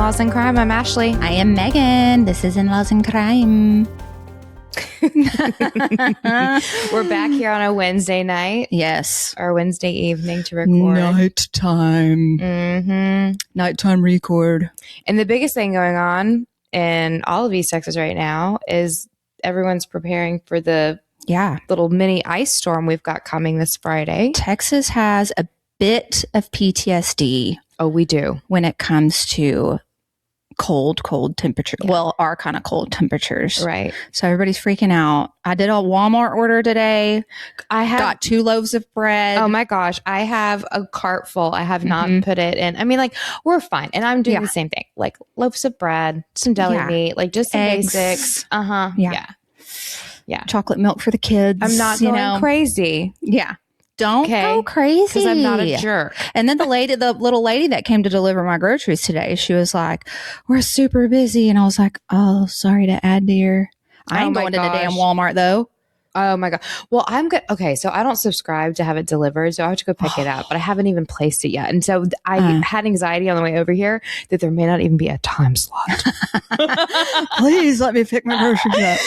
In-Laws and Crime. I'm Ashley. I am Megan. This is In-Laws and Crime. We're back here on a Wednesday night. Yes. Or Wednesday evening to record. Nighttime. Mm-hmm. Nighttime record. And the biggest thing going on in all of East Texas right now is everyone's preparing for the little mini ice storm we've got coming this Friday. Texas has a bit of PTSD. Oh, we do. When it comes to cold temperatures. Yeah. Well, our kind of cold temperatures. Right. So everybody's freaking out. I did a Walmart order today. I got 2 loaves of bread. Oh my gosh. I have a cart full. I have not put it in. I mean, like, we're fine. And I'm doing the same thing. Like loaves of bread, some deli meat, like just some eggs. Basics. Yeah. Chocolate milk for the kids. I'm not going crazy. Yeah. Don't go crazy. Because I'm not a jerk. And then the little lady that came to deliver my groceries today, she was like, we're super busy. And I was like, oh, sorry to add to your... I ain't going to the damn Walmart though. Oh my God. Well, I'm good. Okay. So I don't subscribe to have it delivered. So I have to go pick it up, but I haven't even placed it yet. And so I had anxiety on the way over here that there may not even be a time slot. Please let me pick my groceries up.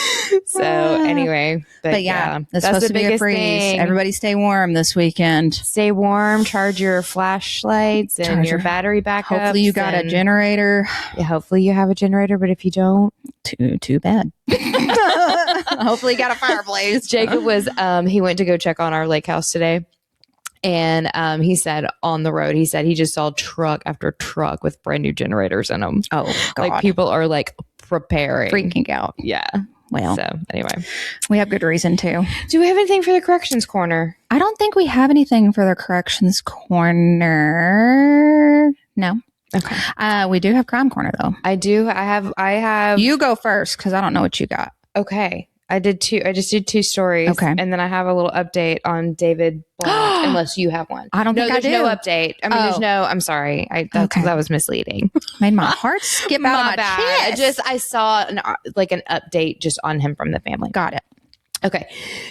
So anyway, but yeah, it's supposed to be a freeze. Thing. Everybody stay warm this weekend. Stay warm, charge your flashlights and your battery backups. Hopefully you got a generator. Yeah, hopefully you have a generator, but if you don't, too bad. Hopefully you got a fireplace. Jacob was, he went to go check on our lake house today. And he said on the road, he said he just saw truck after truck with brand new generators in them. Oh, God. Like people are like preparing. Freaking out. Yeah. Well, so anyway, we have good reason to. Do we have anything for the corrections corner? I don't think we have anything for the corrections corner. No. Okay. We do have crime corner though. I do. I have. You go first because I don't know what you got. Okay. I just did 2 stories. Okay. And then I have a little update on David Blount, unless you have one. I don't think I do. There's no update. I mean, there's no, I'm sorry. That was misleading. Made my heart skip out of my chest. I saw an update just on him from the family. Got it. Okay.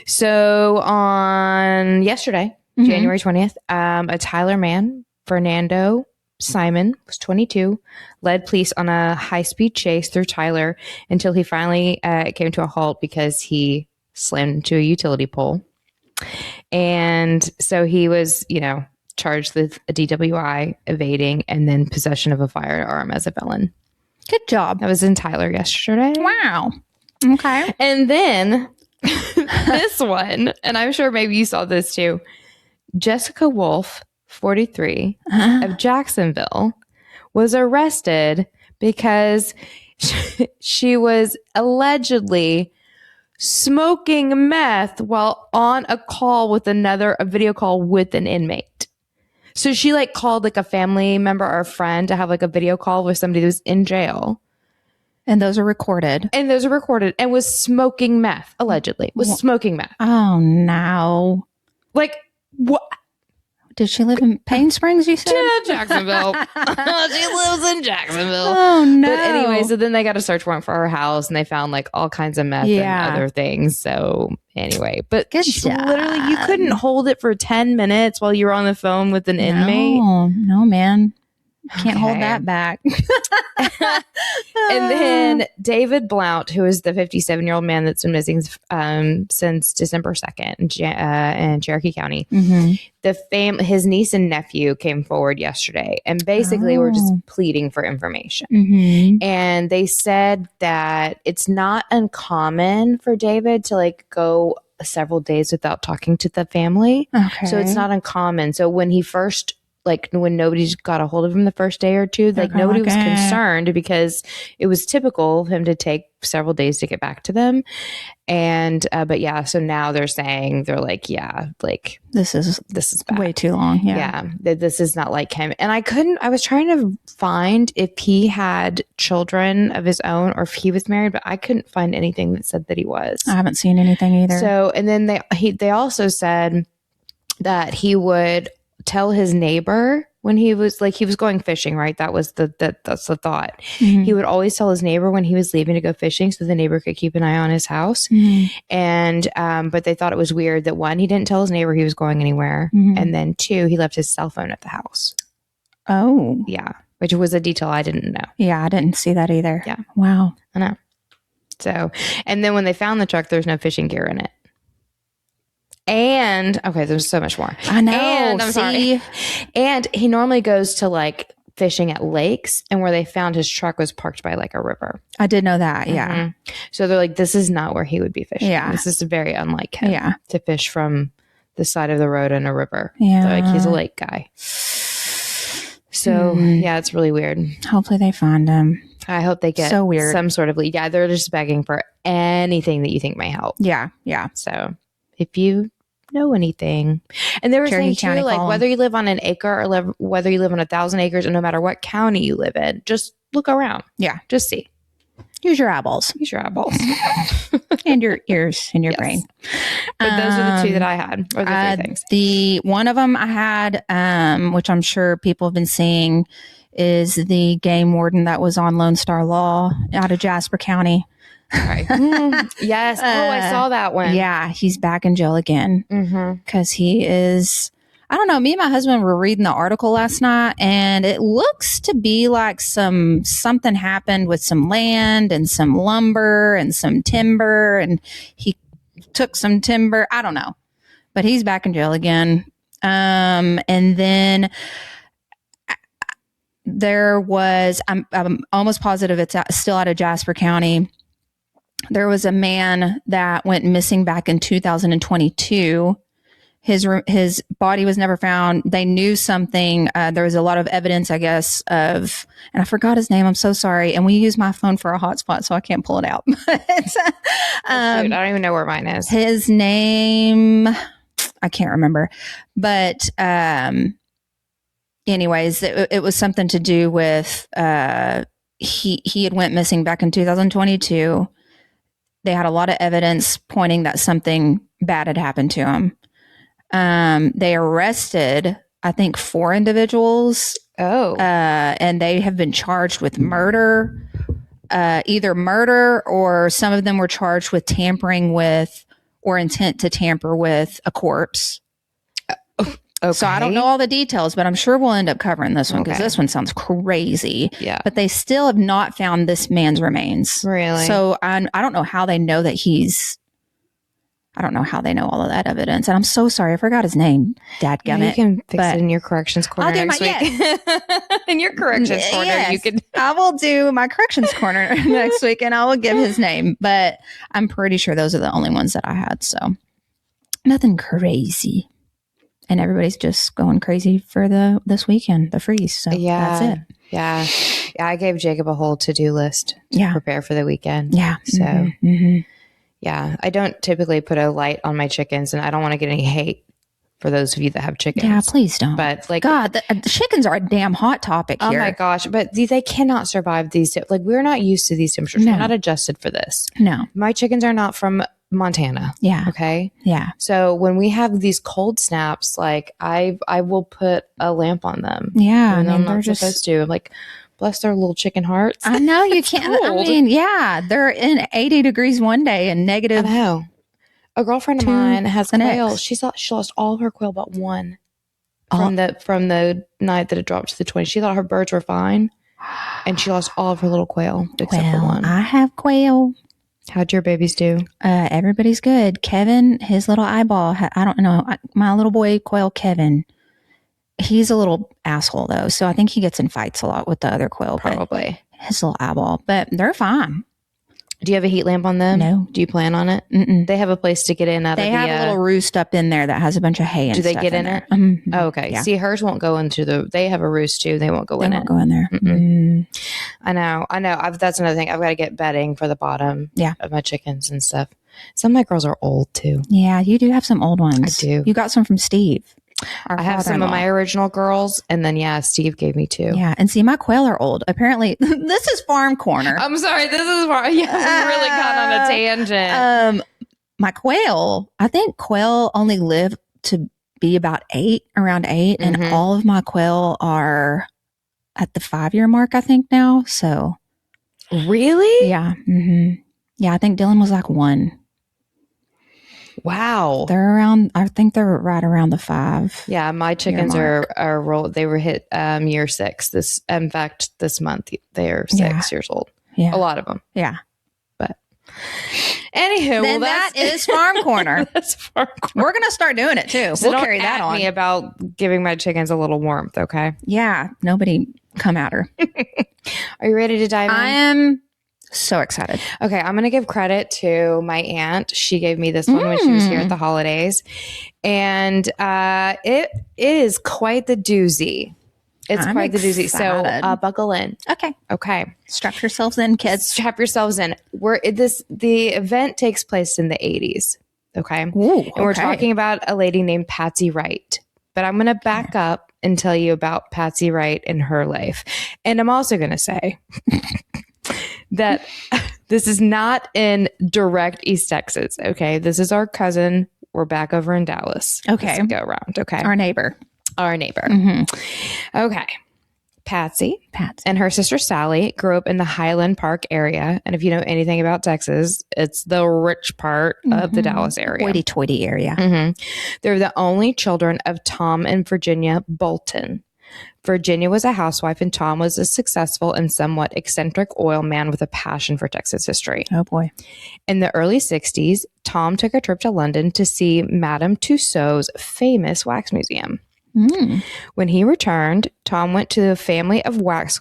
So on yesterday, January 20th, a Tyler man, Fernando Simon, was 22, led police on a high-speed chase through Tyler until he finally came to a halt because he slammed into a utility pole. And so he was, charged with a DWI, evading, and then possession of a firearm as a felon. Good job. That was in Tyler yesterday. Wow. Okay. And then this one, and I'm sure maybe you saw this too, Jessica Wolf, 43, of Jacksonville, was arrested because she was allegedly smoking meth while on a video call with an inmate. So she called a family member or a friend to have a video call with somebody who was in jail. And those are recorded. And was smoking meth, allegedly. Smoking meth. Oh, no. What? Did she live in Pain Springs, you said? Jacksonville. She lives in Jacksonville. Oh, no. But anyway, so then they got a search warrant for her house and they found all kinds of meth and other things. So anyway, but literally you couldn't hold it for 10 minutes while you were on the phone with an inmate. No, man. Can't hold that back. And then David Blount, who is the 57-year-old man that's been missing since December 2nd in Cherokee County. His niece and nephew came forward yesterday and basically were just pleading for information. And they said that it's not uncommon for David to go several days without talking to the family. Okay. So it's not uncommon. So when he first when nobody's got a hold of him the first day or two, nobody was concerned because it was typical of him to take several days to get back to them. And, but yeah, so now they're saying, this is bad. Way too long. Yeah. This is not like him. And I was trying to find if he had children of his own or if he was married, but I couldn't find anything that said that he was. I haven't seen anything either. So, and then they also said that he would tell his neighbor when he was going fishing, right? That's the thought. He would always tell his neighbor when he was leaving to go fishing so the neighbor could keep an eye on his house. And but they thought it was weird that 1, he didn't tell his neighbor he was going anywhere, and then 2, he left his cell phone at the house. Oh, yeah. which was a detail I didn't know. Yeah, I didn't see that either. Yeah. Wow. I know. So, and then when they found the truck, there's no fishing gear in it. And, okay, there's so much more. I know. And, I'm sorry. And he normally goes to like fishing at lakes, and where they found his truck was parked by like a river. I did know that. Yeah. Mm-hmm. So they're like, this is not where he would be fishing. Yeah. This is very unlike him. Yeah. To fish from the side of the road in a river. Yeah. So, like, he's a lake guy. So, yeah, it's really weird. Hopefully they find him. I hope they get So weird. some sort of lead. Yeah, they're just begging for anything that you think may help. Yeah. Yeah. So if you know anything, and they were Cherokee saying too, County, like call whether you live on an acre or whether you live on 1,000 acres, and no matter what county you live in, just look around. Yeah. Just see. Use your eyeballs. Use your eyeballs. And your ears and your Yes. brain. But those are the two that I had, or the three things. The one of them I had, which I'm sure people have been seeing, is the game warden that was on Lone Star Law out of Jasper County. Right. Yes. Oh, I saw that one. Yeah, he's back in jail again because he is. I don't know. Me and my husband were reading the article last night, and it looks to be like something happened with some land and some lumber and some timber, and he took some timber. I don't know, but he's back in jail again. And then there was. I'm almost positive it's still out of Jasper County. There was a man that went missing back in 2022. His body was never found. They knew something. There was a lot of evidence, I guess, and I forgot his name. I'm so sorry. And we use my phone for a hotspot, so I can't pull it out. Dude, I don't even know where mine is. His name, I can't remember. But anyways, it was something to do with he had went missing back in 2022. They had a lot of evidence pointing that something bad had happened to him. They arrested, I think, 4 individuals. Oh. And they have been charged with murder, either murder, or some of them were charged with tampering with or intent to tamper with a corpse. Okay. So I don't know all the details, but I'm sure we'll end up covering this one because this one sounds crazy. Yeah. But they still have not found this man's remains. Really? So I don't know how they know that I don't know how they know all of that evidence. And I'm so sorry. I forgot his name. Dadgummit. You can fix it in your corrections corner next week. Yes. In your corrections corner, Yes. you can. I will do my corrections corner next week and I will give his name. But I'm pretty sure those are the only ones that I had. So nothing crazy. And everybody's just going crazy for this weekend, the freeze. So that's it. Yeah. Yeah. I gave Jacob a whole to-do list to Yeah. prepare for the weekend. Yeah. So, Mhm. yeah, I don't typically put a light on my chickens, and I don't want to get any hate for those of you that have chickens. Yeah, please don't. But like, God, the chickens are a damn hot topic oh here. my gosh, but they cannot survive these. Like, we're not used to these temperatures. No. We're not adjusted for this. No. My chickens are not from Montana. Yeah. Okay. Yeah. So when we have these cold snaps, like I will put a lamp on them. Yeah. Even though I'm they're not supposed to. Like, bless their little chicken hearts. I know you can't. I cold. mean, yeah, they're in 80 degrees one day and I negative. know. A girlfriend of 2 mine has the quail. next. She lost all of her quail but one Oh. from the night that it dropped to the 20. She thought her birds were fine, and she lost all of her little quail except for one. I have quail. How'd your babies do? Everybody's good. Kevin, his little eyeball. I don't know. My little boy quail, Kevin. He's a little asshole though, so I think he gets in fights a lot with the other quail. But Probably. his little eyeball, but they're fine. Do you have a heat lamp on them? No. Do you plan on it? Mm-mm. They have a place to get in out They of the. have a little roost up in there that has a bunch of hay. And Do they stuff get in there. it? Mhm. Oh, okay. Yeah. See, hers won't go into the. They have a roost too. They won't go They in won't it. go in there. Mm-mm. Mm. I know. That's another thing. I've got to get bedding for the bottom. Yeah. Of my chickens and stuff. Some of my girls are old too. Yeah, you do have some old ones. I do. You got some from Steve. Our I have some of father-in-law. my original girls, and then Steve gave me 2. Yeah, and see, my quail are old. Apparently, this is Farm Corner. I'm sorry. This is where we really got on a tangent. My quail, I think quail only live to be about around 8, and Mhm. all of my quail are at the 5-year mark, I think now. So, Really? yeah. Yeah, I think Dylan was like 1. Wow. I think they're right around the 5. Yeah, my chickens mark. are rolled. They were hit year 6. In fact, this month they are 6 years old. Yeah. A lot of them. Yeah. But anywho, Then that is Farm Corner. That's Farm Corner. We're gonna start doing it too. So we'll don't carry that at on. me about giving my chickens a little warmth, okay? Yeah. Nobody come at her. Are you ready to dive in? I am so excited. Okay, I'm going to give credit to my aunt. She gave me this one when she was here at the holidays. And it is quite the doozy. I'm quite the doozy. excited. So buckle in. Okay. Strap yourselves in, kids. Strap yourselves in. The event takes place in the 80s. Okay. Ooh, and we're talking about a lady named Patsy Wright. But I'm going to back up and tell you about Patsy Wright and her life. And I'm also going to say that this is not in direct East Texas. Okay. This is our cousin. We're back over in Dallas. Okay. Let's go around. Okay. Our neighbor. Okay. Patsy and her sister Sally grew up in the Highland Park area. And if you know anything about Texas, it's the rich part of the Dallas area. Hoity-toity area. They're the only children of Tom and Virginia Bolton. Virginia was a housewife and Tom was a successful and somewhat eccentric oil man with a passion for Texas history. Oh boy. In the early 60s, Tom took a trip to London to see Madame Tussauds famous wax museum. When he returned, Tom went to the family of wax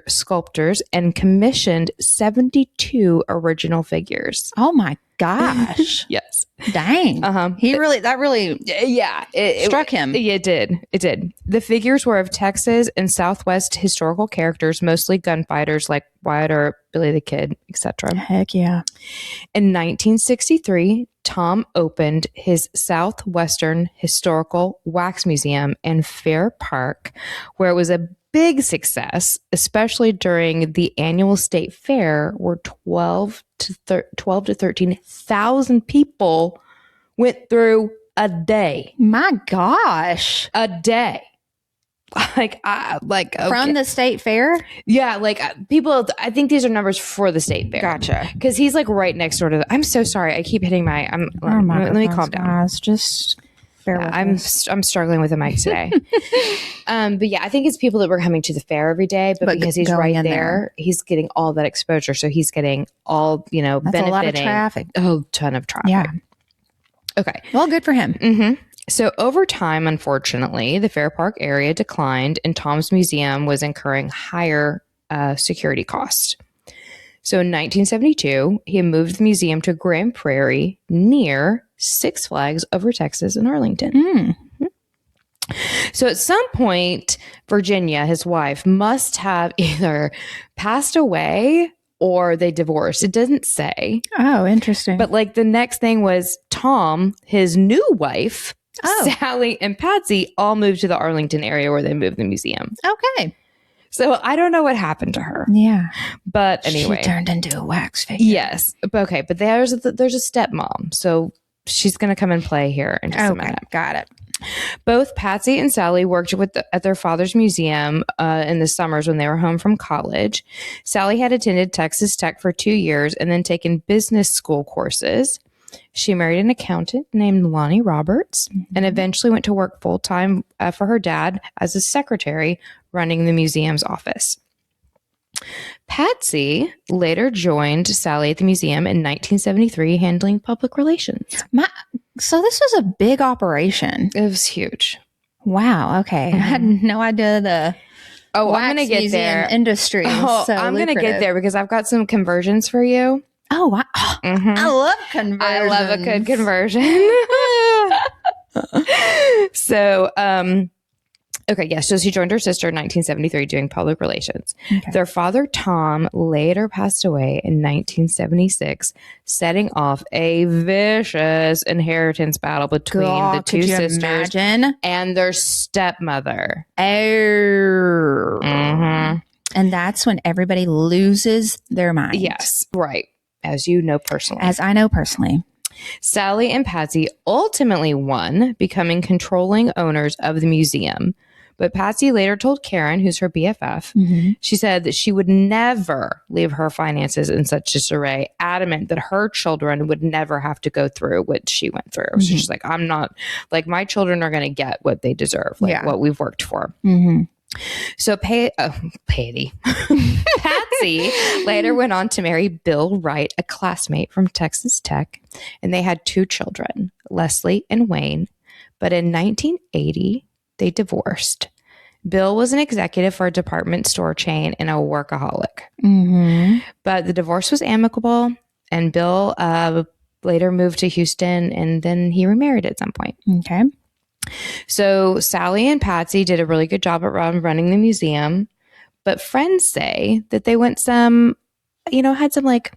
sculptors and commissioned 72 original figures. Oh my gosh. Yes. Dang. That really struck him. It did. The figures were of Texas and Southwest historical characters, mostly gunfighters like Wyatt Earp, Billy the Kid, etc. Heck yeah. In 1963, Tom opened his Southwestern Historical Wax Museum in Fair Park, where it was a big success, especially during the annual state fair, where 12 to 13,000 people went through a day. My gosh. A day. Okay. From the state fair? Yeah, people, I think these are numbers for the state fair. Gotcha. Because he's right next door to I'm so sorry. I keep hitting let me calm down. Guys, just bear with us. I'm struggling with the mic today. But yeah, I think it's people that were coming to the fair every day, but because he's right there, he's getting all that exposure. So he's getting all, That's benefiting. A lot of traffic. A ton of traffic. Yeah. Okay. Well, good for him. So over time, unfortunately, the Fair Park area declined and Tom's museum was incurring higher security costs. So in 1972, he moved the museum to Grand Prairie near Six Flags over Texas in Arlington. So at some point, Virginia, his wife, must have either passed away or they divorced. It doesn't say. Oh, interesting. But the next thing was Tom, his new wife, Sally and Patsy all moved to the Arlington area where they moved the museum. Okay. So I don't know what happened to her. Yeah. But anyway. She turned into a wax figure. Yes. Okay. But there's a stepmom. So she's going to come and play here in just a minute. Got it. Both Patsy and Sally worked at their father's museum in the summers when they were home from college. Sally had attended Texas Tech for 2 years and then taken business school courses. She married an accountant named Lonnie Roberts and eventually went to work full-time for her dad as a secretary running the museum's office. Patsy later joined Sally at the museum in 1973, handling public relations. So this was a big operation. It was huge. Wow. Okay. I had no idea I'm going to get there. Industry. I'm going to get there because I've got some conversions for you. Oh, wow. I love conversions. I love a good conversion. So, okay, yes. So she joined her sister in 1973 doing public relations. Okay. Their father, Tom, later passed away in 1976, setting off a vicious inheritance battle between the two sisters and their stepmother. Oh. And that's when everybody loses their mind. Yes, right. As you know personally. As I know personally. Sally and Patsy ultimately won, becoming controlling owners of the museum. But Patsy later told Karen, who's her BFF, she said that she would never leave her finances in such disarray, adamant that her children would never have to go through what she went through. So she's like, I'm not, like, my children are going to get what they deserve, like what we've worked for. So Patty. Patsy later went on to marry Bill Wright, a classmate from Texas Tech, and they had 2 children, Leslie and Wayne. But in 1980, they divorced. Bill was an executive for a department store chain and a workaholic. But the divorce was amicable, and Bill later moved to Houston, and then he remarried at some point. Okay. So Sally and Patsy did a really good job at running the museum, but friends say that they went had some like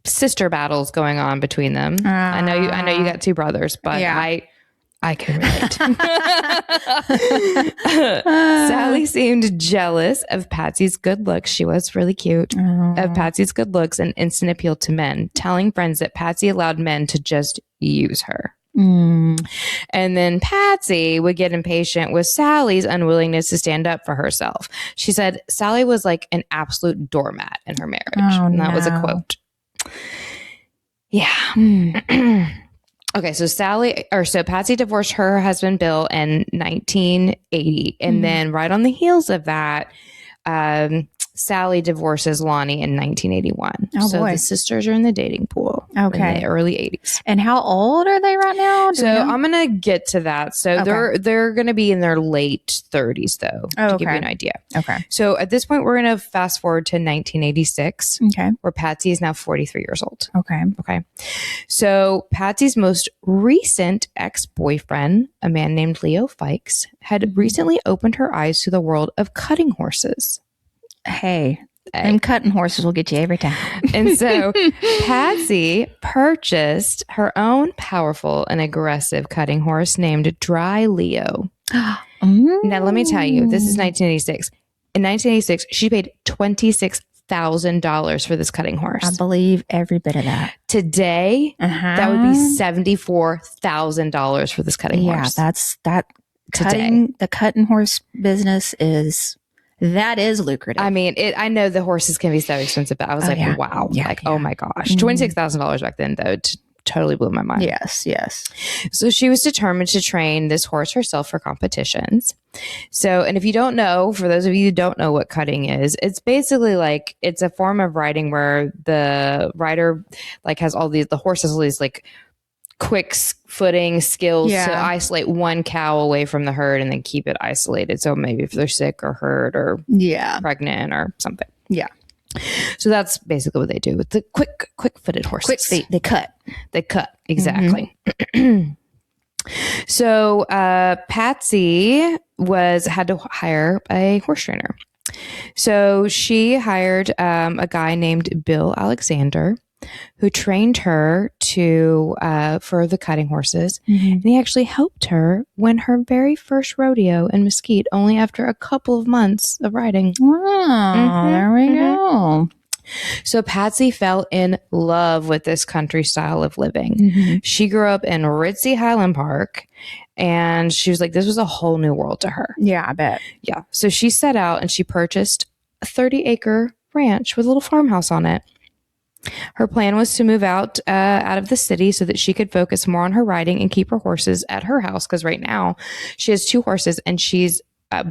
sister battles going on between them. I know you got 2 brothers, but I can relate. Sally seemed jealous of Patsy's good looks. She was really cute. Of Patsy's good looks and instant appeal to men, telling friends that Patsy allowed men to just use her. And then Patsy would get impatient with Sally's unwillingness to stand up for herself. She said Sally was like an absolute doormat in her marriage. And that was a quote. Yeah. Okay, so Patsy divorced her husband Bill in 1980. And then right on the heels of that, Sally divorces Lonnie in 1981. The sisters are in the dating pool in the early 80s. And how old are they right now? I'm going to get to that. So they're going to be in their late 30s, though, to give you an idea. Okay. So at this point, we're going to fast forward to 1986, where Patsy is now 43 years old. Okay. So Patsy's most recent ex-boyfriend, a man named Leo Fikes, had recently opened her eyes to the world of cutting horses. Hey, them cutting horses will get you every time. And so Patsy purchased her own powerful and aggressive cutting horse named Dry Leo. Now, let me tell you, this is 1986. In 1986, she paid $26,000 for this cutting horse. I believe every bit of that. Today, that would be $74,000 for this cutting horse. Yeah, the cutting horse business is... That is lucrative. I mean, I know the horses can be so expensive, but I was wow. Oh my gosh. $26,000 back then, though, totally blew my mind. Yes. So she was determined to train this horse herself for competitions. So, and if you don't know, for those of you who don't know what cutting is, it's basically like, it's a form of riding where the rider like has the horse has all these like quick footing skills to isolate one cow away from the herd and then keep it isolated. So maybe if they're sick or hurt or pregnant or something. Yeah. So that's basically what they do with the quick-footed horses. They cut. They cut. Exactly. So Patsy had to hire a horse trainer. So she hired a guy named Bill Alexander, who trained her for the cutting horses. And he actually helped her win her very first rodeo in Mesquite only after a couple of months of riding. Wow, there we go. So Patsy fell in love with this country style of living. She grew up in ritzy Highland Park, and she was like, this was a whole new world to her. Yeah, I bet. Yeah. So she set out and she purchased a 30-acre ranch with a little farmhouse on it. Her plan was to move out of the city so that she could focus more on her riding and keep her horses at her house. Because right now she has 2 horses and she's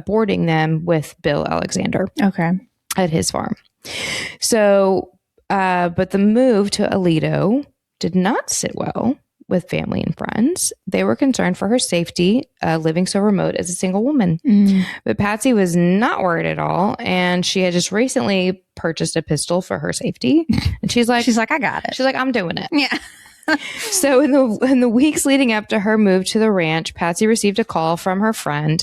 boarding them with Bill Alexander. Okay. At his farm. So, but the move to Aledo did not sit well with family and friends. They were concerned for her safety, living so remote as a single woman. But Patsy was not worried at all. And she had just recently purchased a pistol for her safety. And she's like, I got it. She's like, I'm doing it. Yeah. So in the weeks leading up to her move to the ranch, Patsy received a call from her friend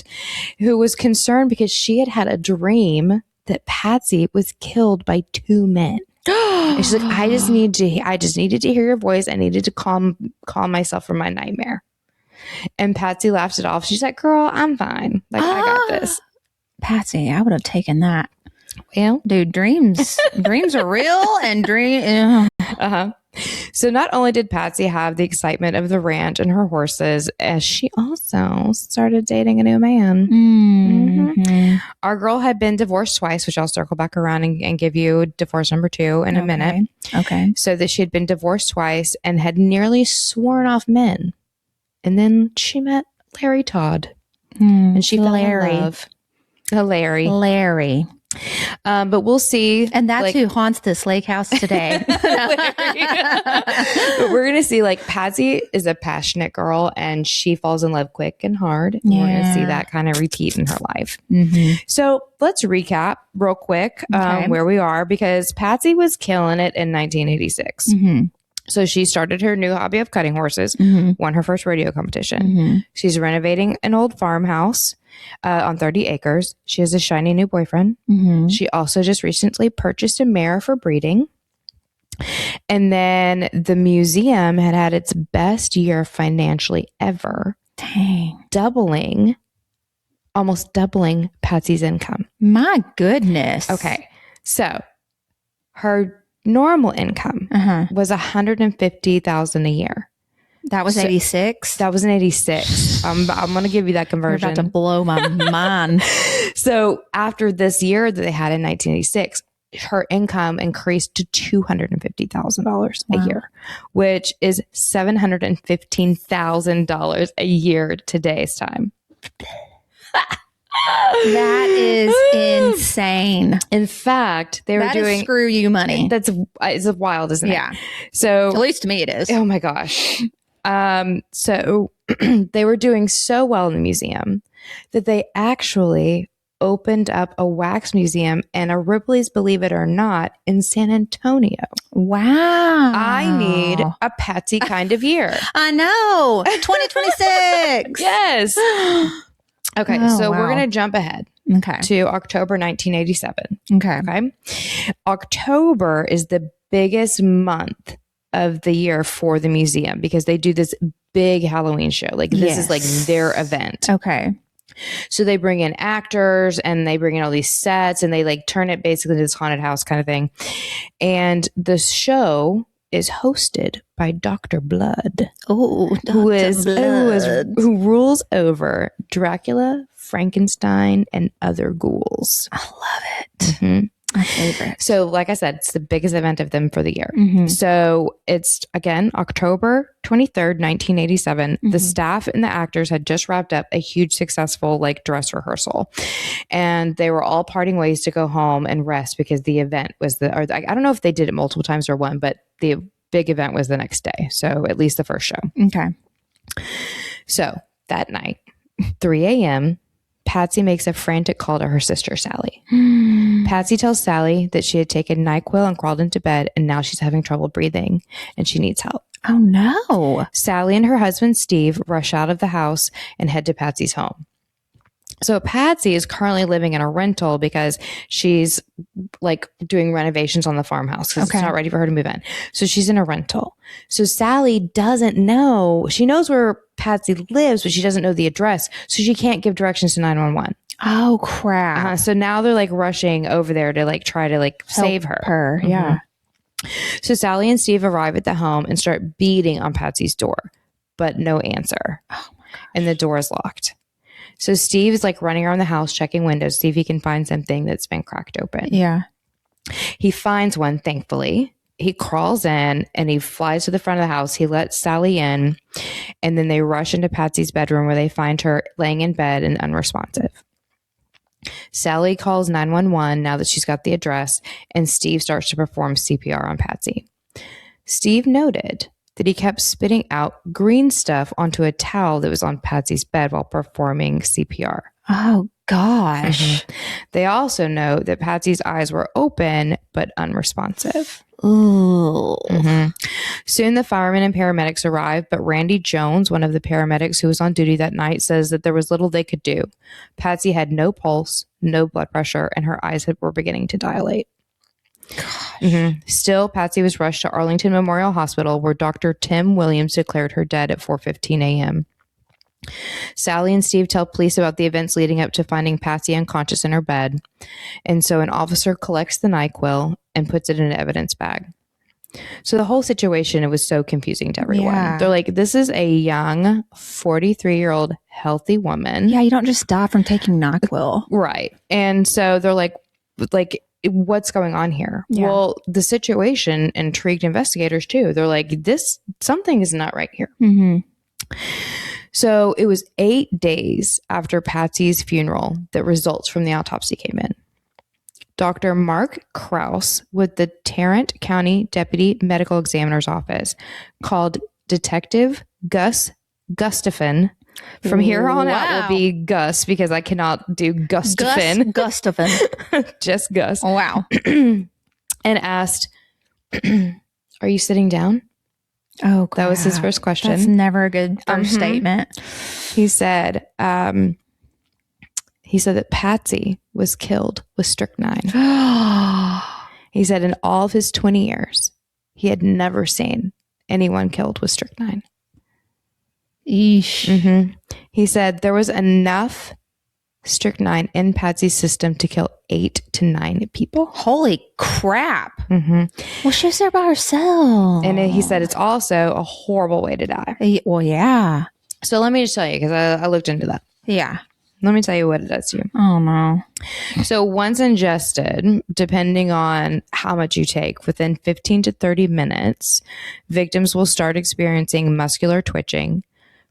who was concerned because she had a dream that Patsy was killed by 2 men. And she's like, I just needed to hear your voice. I needed to calm myself from my nightmare. And Patsy laughed it off. She's like, girl, I'm fine. Like, I got this. Patsy, I would have taken that. Well, dude, dreams are real and So not only did Patsy have the excitement of the ranch and her horses, as she also started dating a new man. Mm-hmm. Our girl had been divorced twice, which I'll circle back around and give you divorce number 2 in a minute. Okay. So that she had been divorced twice and had nearly sworn off men. And then she met Larry Todd. And she fell in love. Larry. But we'll see. And that's who haunts this lake house today. But we're going to see Patsy is a passionate girl and she falls in love quick and hard. And we're going to see that kind of repeat in her life. Mm-hmm. So let's recap real quick where we are, because Patsy was killing it in 1986. Mm-hmm. So she started her new hobby of cutting horses, won her first rodeo competition. Mm-hmm. She's renovating an old farmhouse on 30 acres. She has a shiny new boyfriend. Mm-hmm. She also just recently purchased a mare for breeding. And then the museum had its best year financially ever. Dang. Almost doubling Patsy's income. My goodness. Okay. So her normal income was $150,000 a year. That was 86. That was in 86. I'm going to give you that conversion. You're about to blow my mind. So after this year that they had in 1986, her income increased to $250,000 a year, which is $715,000 a year today's time. That is insane. In fact, they were doing screw you money. It's wild, isn't it? Yeah. So at least to me it is. Oh my gosh. So they were doing so well in the museum that they actually opened up a wax museum and a Ripley's Believe It or Not in San Antonio. Wow. I need a Patsy kind of year. I know. 2026. Yes. Okay, so we're going to jump ahead to October 1987. Okay. October is the biggest month of the year for the museum because they do this big Halloween show. This is their event. Okay. So they bring in actors and they bring in all these sets and they turn it basically into this haunted house kind of thing. And the show is hosted by Dr. Blood. Oh, who rules over Dracula, Frankenstein, and other ghouls. I love it. Mm-hmm. My favorite. So, like I said, it's the biggest event of them for the year. Mm-hmm. So it's, again, October 23rd, 1987. Mm-hmm. The staff and the actors had just wrapped up a huge, successful dress rehearsal. And they were all parting ways to go home and rest because the event was I don't know if they did it multiple times or one, but the big event was the next day. So at least the first show. Okay. So that night, 3 a.m., Patsy makes a frantic call to her sister, Sally. Patsy tells Sally that she had taken NyQuil and crawled into bed, and now she's having trouble breathing, and she needs help. Oh, no. Sally and her husband, Steve, rush out of the house and head to Patsy's home. So Patsy is currently living in a rental because she's doing renovations on the farmhouse because it's not ready for her to move in. So she's in a rental. So Sally doesn't know. She knows where Patsy lives, but she doesn't know the address. So she can't give directions to 911. Oh, crap. So now they're rushing over there to try to save her. Yeah. So Sally and Steve arrive at the home and start beating on Patsy's door, but no answer. Oh my gosh. And the door is locked. So Steve is running around the house, checking windows, see if he can find something that's been cracked open. Yeah. He finds one, thankfully. He crawls in and he flies to the front of the house. He lets Sally in, and then they rush into Patsy's bedroom where they find her laying in bed and unresponsive. Sally calls 911 now that she's got the address, and Steve starts to perform CPR on Patsy. Steve noted that he kept spitting out green stuff onto a towel that was on Patsy's bed while performing CPR. Oh, gosh. Mm-hmm. They also note that Patsy's eyes were open but unresponsive. Ooh. Mm-hmm. Soon the firemen and paramedics arrived, but Randy Jones, one of the paramedics who was on duty that night, says that there was little they could do. Patsy had no pulse, no blood pressure, and her eyes were beginning to dilate. Mm-hmm. Still, Patsy was rushed to Arlington Memorial Hospital, where Dr. Tim Williams declared her dead at 4:15 a.m. Sally and Steve tell police about the events leading up to finding Patsy unconscious in her bed. And so an officer collects the NyQuil and puts it in an evidence bag. So the whole situation, it was so confusing to everyone. Yeah. They're like, this is a young 43-year-old healthy woman. Yeah, you don't just die from taking NyQuil. Right. And so they're like, what's going on here? Yeah. Well, the situation intrigued investigators too. They're like, something is not right here. Mm-hmm. So it was 8 days after Patsy's funeral that results from the autopsy came in. Dr. Mark Kraus with the Tarrant County Deputy Medical Examiner's Office called Detective Gus Gustafson. From here on out will be Gus because I cannot do Gustafson. Gustafson. Just Gus. Oh, wow. And asked, are you sitting down? Oh, crap. That was his first question. That's never a good first statement. He said that Patsy was killed with strychnine. He said in all of his 20 years, he had never seen anyone killed with strychnine. Eesh. Mm-hmm. He said there was enough strychnine in Patsy's system to kill 8 to 9 people. Holy crap. Mm-hmm. Well, she was there by herself. And he said it's also a horrible way to die. Well, yeah. So let me just tell you, because I looked into that. Yeah. Let me tell you what it does to you. Oh, no. So once ingested, depending on how much you take, within 15 to 30 minutes, victims will start experiencing muscular twitching,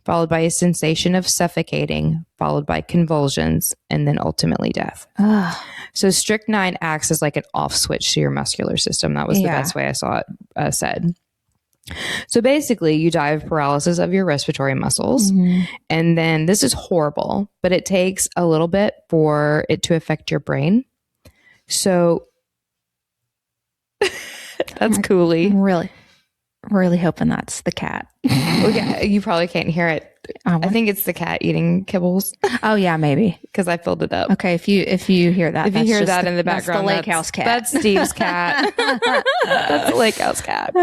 followed by a sensation of suffocating, followed by convulsions, and then ultimately death. Ugh. So strychnine acts as like an off switch to your muscular system. That was the best way I saw it said. So basically, you die of paralysis of your respiratory muscles. Mm-hmm. And then this is horrible, but it takes a little bit for it to affect your brain. So that's coolly. Really hoping that's the cat. Okay, you probably can't hear it. Oh, I think it's the cat eating kibbles. Oh yeah, maybe because I filled it up. Okay, if you hear that, if you hear that in the background, that's the lake house cat. That's Steve's cat. That's the lake house cat.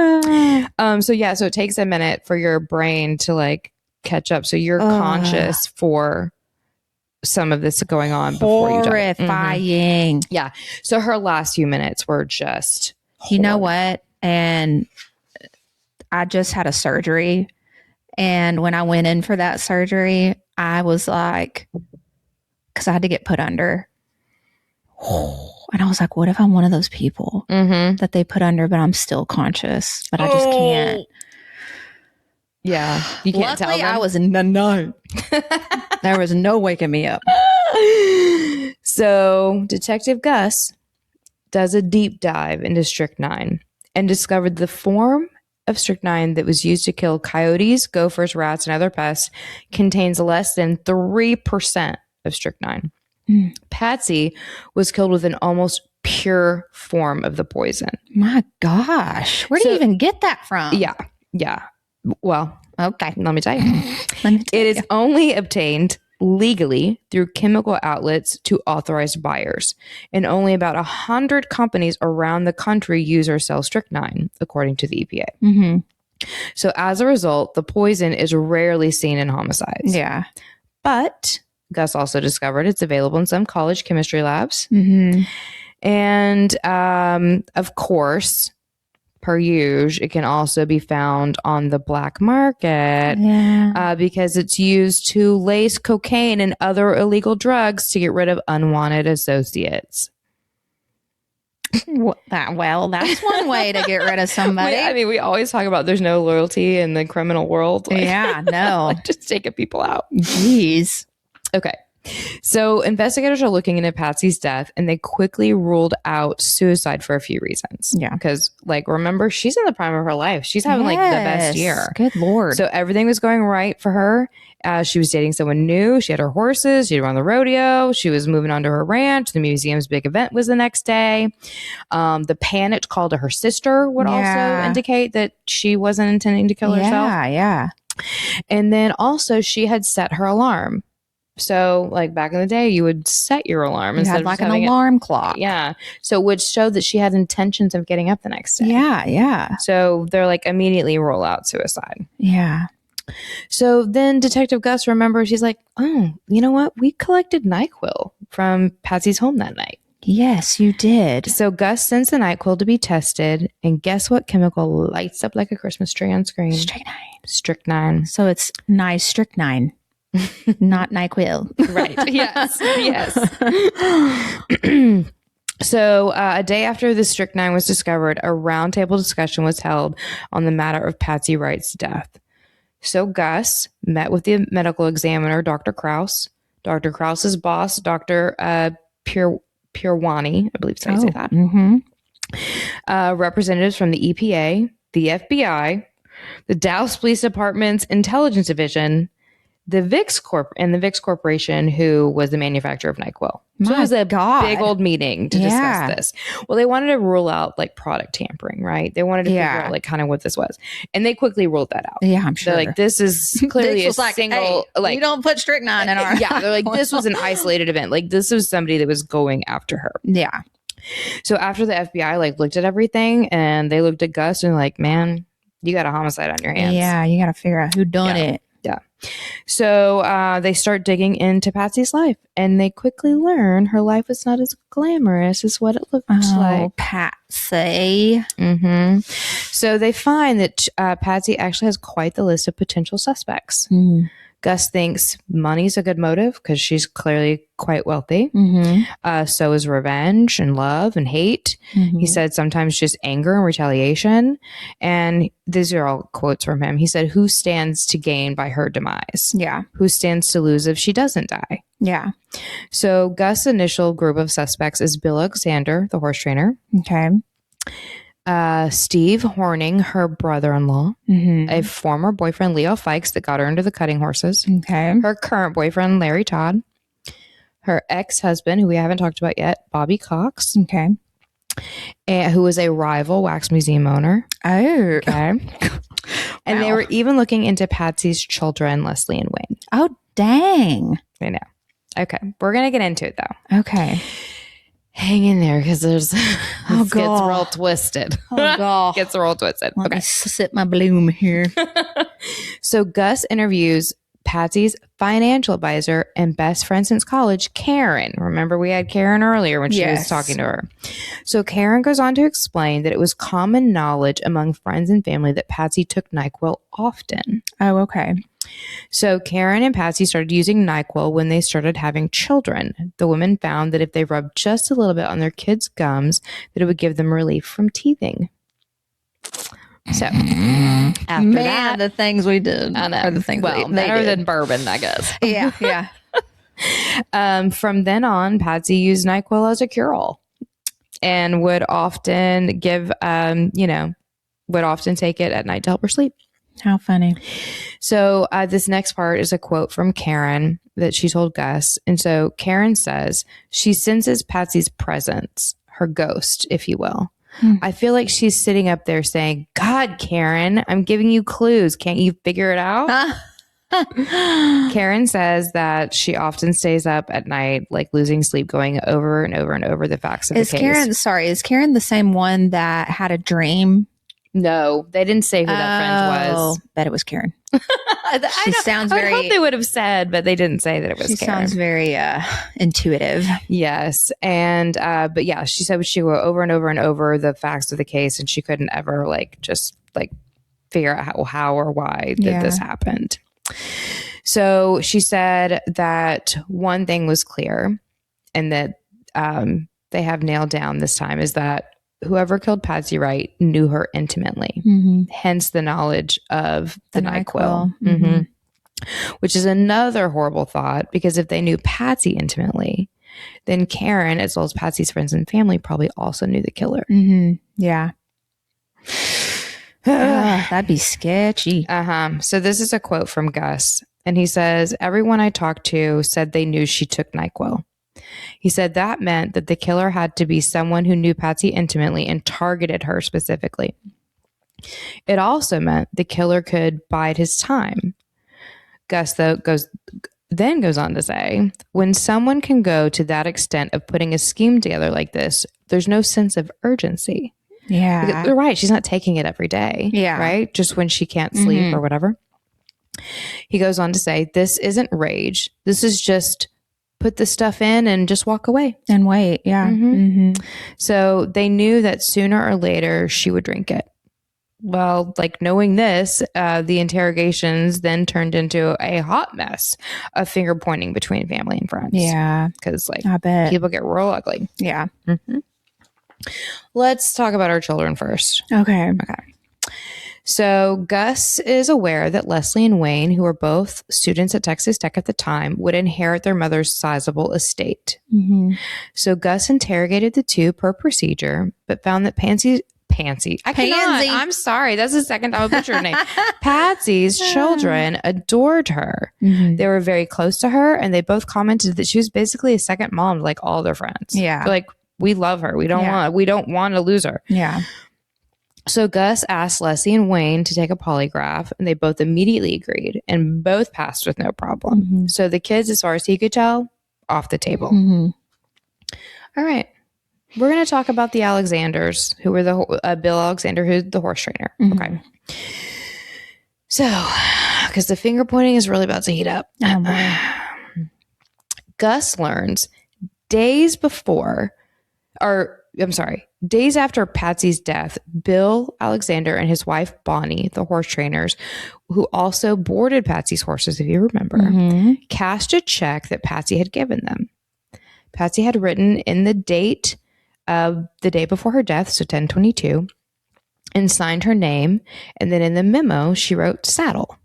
So it takes a minute for your brain to like catch up. So you're conscious for some of this going on before you die. Horrifying. Mm-hmm. Yeah. So her last few minutes were just horrible. You know what? And I just had a surgery. And when I went in for that surgery, I was like, because I had to get put under. And I was like, what if I'm one of those people that they put under, but I'm still conscious, but I just can't. Yeah. You can't Luckily, tell them. I was no. There was no waking me up. So Detective Gus does a deep dive into strychnine and discovered the form of strychnine that was used to kill coyotes, gophers, rats, and other pests contains less than 3% of strychnine. Patsy was killed with an almost pure form of the poison. My gosh. Where do you even get that from? Yeah. Well, okay. Let me tell you. It is only obtained legally through chemical outlets to authorized buyers. And only about 100 companies around the country use or sell strychnine, according to the EPA. Mm-hmm. So as a result, the poison is rarely seen in homicides. Yeah. But Gus also discovered it's available in some college chemistry labs. Mm-hmm. And of course, per usual, it can also be found on the black market because it's used to lace cocaine and other illegal drugs to get rid of unwanted associates. Well, that's one way to get rid of somebody. I mean, we always talk about there's no loyalty in the criminal world. Like, yeah, no. like just taking people out. Jeez. Okay. So investigators are looking into Patsy's death and they quickly ruled out suicide for a few reasons. Yeah. Because remember, she's in the prime of her life. She's having the best year. Good Lord. So everything was going right for her. She was dating someone new. She had her horses. She had run the rodeo. She was moving on to her ranch. The museum's big event was the next day. The panicked call to her sister would also indicate that she wasn't intending to kill herself. Yeah. And then also she had set her alarm. So, back in the day, you would set your alarm instead of an alarm clock. Yeah. So, which showed that she had intentions of getting up the next day. Yeah. So, they're immediately rule out suicide. Yeah. So, then Detective Gus remembers, he's like, oh, you know what? We collected NyQuil from Patsy's home that night. Yes, you did. So Gus sends the NyQuil to be tested, and guess what chemical lights up like a Christmas tree on screen? Strychnine. So it's nice strychnine, not NyQuil. Right. Yes. Yes. So a day after the strychnine was discovered, a roundtable discussion was held on the matter of Patsy Wright's death. So Gus met with the medical examiner, Dr. Krause, Dr. Krause's boss, Dr. Pirwani, I believe I say that. Representatives from the EPA, the FBI, the Dallas Police Department's Intelligence Division, the Vicks Corporation, who was the manufacturer of NyQuil. So it was a big old meeting to discuss this. Well, they wanted to rule out like product tampering, right? They wanted to figure out like kind of what this was. And they quickly ruled that out. Yeah, I'm sure. They're like, this is clearly a single, hey, you don't put strychnine in our. Yeah, they're like, this was an isolated event. Like this was somebody that was going after her. Yeah. So after the FBI like looked at everything and they looked at Gus and like, man, you got a homicide on your hands. Yeah, you got to figure out who done it. Yeah. So they start digging into Patsy's life, and they quickly learn her life is not as glamorous as what it looked like. Patsy. So they find that Patsy actually has quite the list of potential suspects. Gus thinks money's a good motive because she's clearly quite wealthy. So is revenge and love and hate. He said sometimes just anger and retaliation. And these are all quotes from him. He said, who stands to gain by her demise? Yeah. Who stands to lose if she doesn't die? Yeah. So Gus' initial group of suspects is Bill Alexander, the horse trainer. Okay. Steve Horning, her brother-in-law, a former boyfriend, Leo Fikes, that got her into the cutting horses. Okay. Her current boyfriend, Larry Todd. Her ex-husband, who we haven't talked about yet, Bobby Cox. Okay. And who was a rival wax museum owner. Oh. Okay. And they were even looking into Patsy's children, Leslie and Wayne. Oh, dang. I know. Okay. We're going to get into it, though. Okay. Hang in there because there's gets real twisted. Oh, God. Gets real twisted. Let me sip my bloom here. So Gus interviews Patsy's financial advisor and best friend since college, Karen. Remember we had Karen earlier when she was talking to her. So Karen goes on to explain that it was common knowledge among friends and family that Patsy took NyQuil often. Oh, okay. So Karen and Patsy started using NyQuil when they started having children. The women found that if they rubbed just a little bit on their kids' gums, that it would give them relief from teething. So after that, the things we did. I know. Are the things better than bourbon, I guess. Yeah. From then on, Patsy used NyQuil as a cure-all and would often give, would often take it at night to help her sleep. How funny. So this next part is a quote from Karen that she told Gus. And so Karen says, she senses Patsy's presence, her ghost, if you will. I feel like she's sitting up there saying, God, Karen, I'm giving you clues. Can't you figure it out? Karen says that she often stays up at night, like losing sleep, going over and over and over the facts of the case. Is Karen the same one that had a dream? No, they didn't say who that friend was. Bet it was Karen. She sounds very. I hope they would have said, but they didn't say that it was Karen. She sounds very intuitive. Yes, and but yeah, she said she went over and over and over the facts of the case, and she couldn't ever just figure out how or why that this happened. So she said that one thing was clear, and that they have nailed down this time is that whoever killed Patsy Wright knew her intimately, hence the knowledge of the NyQuil. Which is another horrible thought, because if they knew Patsy intimately, then Karen, as well as Patsy's friends and family, probably also knew the killer. Yeah. That'd be sketchy. So this is a quote from Gus, and he says, everyone I talked to said they knew she took NyQuil. He said that meant that the killer had to be someone who knew Patsy intimately and targeted her specifically. It also meant the killer could bide his time. Gus, though, goes on to say, when someone can go to that extent of putting a scheme together like this, there's no sense of urgency. Yeah. Because you're right. She's not taking it every day. Yeah. Right? Just when she can't sleep or whatever. He goes on to say, this isn't rage. This is just put the stuff in and just walk away. And wait. Yeah. So they knew that sooner or later she would drink it. Well, like knowing this, the interrogations then turned into a hot mess of finger pointing between family and friends. Yeah. Because like I bet. people get real ugly. Yeah. Let's talk about our children first. Okay. So Gus is aware that Leslie and Wayne, who were both students at Texas Tech at the time, would inherit their mother's sizable estate. So Gus interrogated the two per procedure, but found that Pansy. I'm sorry. That's the second time I butchered her name. Patsy's children adored her. They were very close to her, and they both commented that she was basically a second mom to like all their friends. Yeah. They're like, we love her. We don't want to lose her. Yeah. So Gus asked Leslie and Wayne to take a polygraph, and they both immediately agreed, and both passed with no problem. So the kids, as far as he could tell, off the table. All right. We're going to talk about the Alexanders, who were the Bill Alexander, who's the horse trainer. Okay. So, because the finger pointing is really about to heat up. Gus learns days after Patsy's death, Bill Alexander and his wife Bonnie, the horse trainers, who also boarded Patsy's horses, if you remember, cashed a check that Patsy had given them. Patsy had written in the date of the day before her death, so 10/22, and signed her name. And then in the memo, she wrote saddle.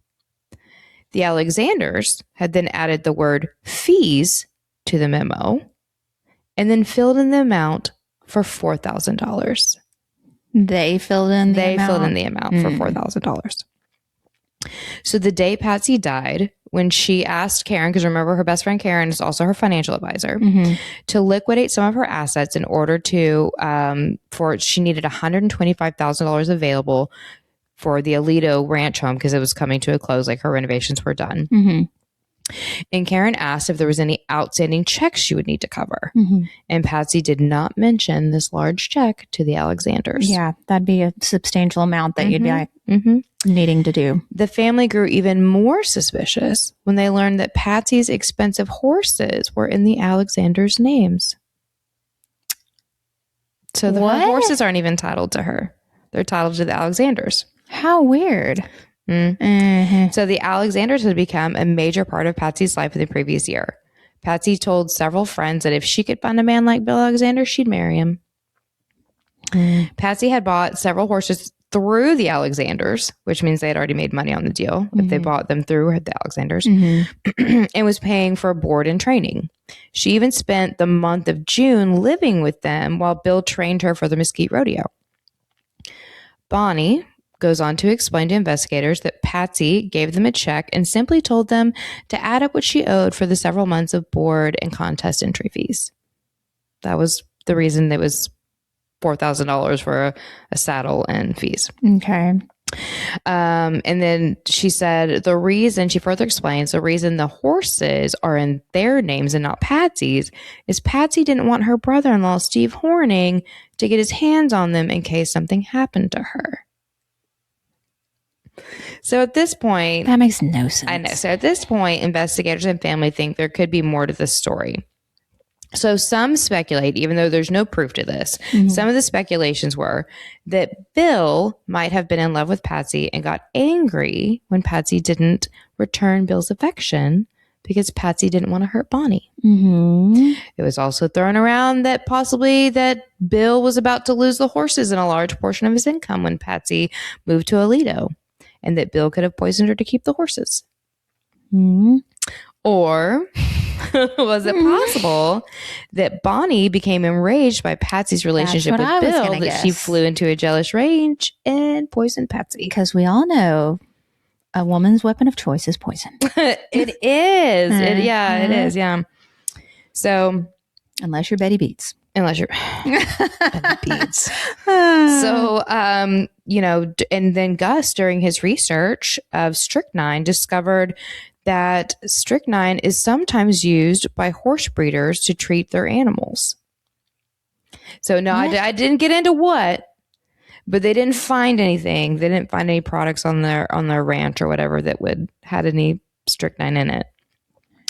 The Alexanders had then added the word fees to the memo and then filled in the amount for $4,000. They filled in the amount for $4,000. So the day Patsy died, when she asked Karen, because remember her best friend Karen is also her financial advisor, to liquidate some of her assets in order to, she needed $125,000 available for the Alito ranch home because it was coming to a close, like her renovations were done. And Karen asked if there was any outstanding checks she would need to cover. And Patsy did not mention this large check to the Alexanders. Yeah, that'd be a substantial amount that you'd be needing to do. The family grew even more suspicious when they learned that Patsy's expensive horses were in the Alexanders' names. So the horses aren't even titled to her. They're titled to the Alexanders. How weird. So the Alexanders had become a major part of Patsy's life in the previous year. Patsy told several friends that if she could find a man like Bill Alexander, she'd marry him. Patsy had bought several horses through the Alexanders, which means they had already made money on the deal if they bought them through the Alexanders, and was paying for board and training. She even spent the month of June living with them while Bill trained her for the Mesquite Rodeo. Bonnie goes on to explain to investigators that Patsy gave them a check and simply told them to add up what she owed for the several months of board and contest entry fees. That was the reason it was $4,000 for a saddle and fees. Okay. And then she said she further explains the reason the horses are in their names and not Patsy's is Patsy didn't want her brother-in-law, Steve Horning, to get his hands on them in case something happened to her. So at this point... That makes no sense. I know. So at this point, investigators and family think there could be more to this story. So some speculate, even though there's no proof to this, some of the speculations were that Bill might have been in love with Patsy and got angry when Patsy didn't return Bill's affection because Patsy didn't want to hurt Bonnie. It was also thrown around that possibly that Bill was about to lose the horses and a large portion of his income when Patsy moved to Alito, and that Bill could have poisoned her to keep the horses. Or was it possible that Bonnie became enraged by Patsy's relationship with Bill, that she flew into a jealous rage and poisoned Patsy? Because we all know a woman's weapon of choice is poison. It is. It is. Yeah. So, unless you're Betty Beats. Betty Beats. So, and then Gus, during his research of strychnine, discovered that strychnine is sometimes used by horse breeders to treat their animals. So, no, I didn't get into what, but they didn't find anything. They didn't find any products on their ranch or whatever that had any strychnine in it.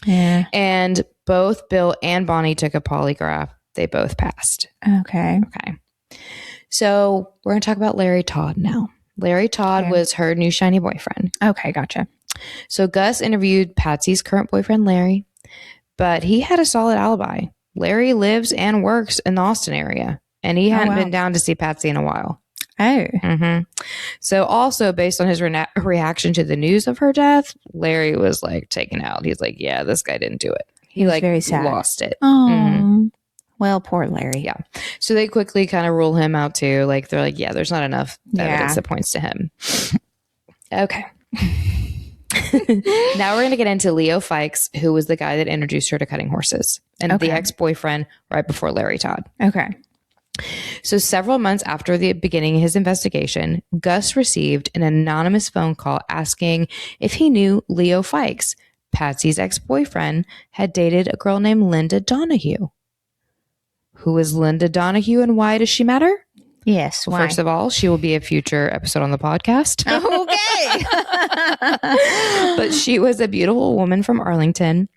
Yeah. And both Bill and Bonnie took a polygraph. They both passed. Okay. Okay. So we're going to talk about Larry Todd now. Larry Todd was her new shiny boyfriend. Okay, gotcha. So Gus interviewed Patsy's current boyfriend, Larry, but he had a solid alibi. Larry lives and works in the Austin area, and he hadn't been down to see Patsy in a while. Oh. Mm-hmm. So also based on his reaction to the news of her death, Larry was like taken out. He's like, yeah, this guy didn't do it. He was like very sad. Lost it. Oh. Mm-hmm. Well, poor Larry. Yeah. So they quickly kind of rule him out too. Like they're like, yeah, there's not enough evidence that points to him. Okay. Now we're going to get into Leo Fikes, who was the guy that introduced her to cutting horses, and the ex-boyfriend right before Larry Todd. Okay. So several months after the beginning of his investigation, Gus received an anonymous phone call asking if he knew Leo Fikes, Patsy's ex-boyfriend, had dated a girl named Linda Donahue. Who is Linda Donahue and why does she matter? Yes. Well, first of all, she will be a future episode on the podcast. Okay. But she was a beautiful woman from Arlington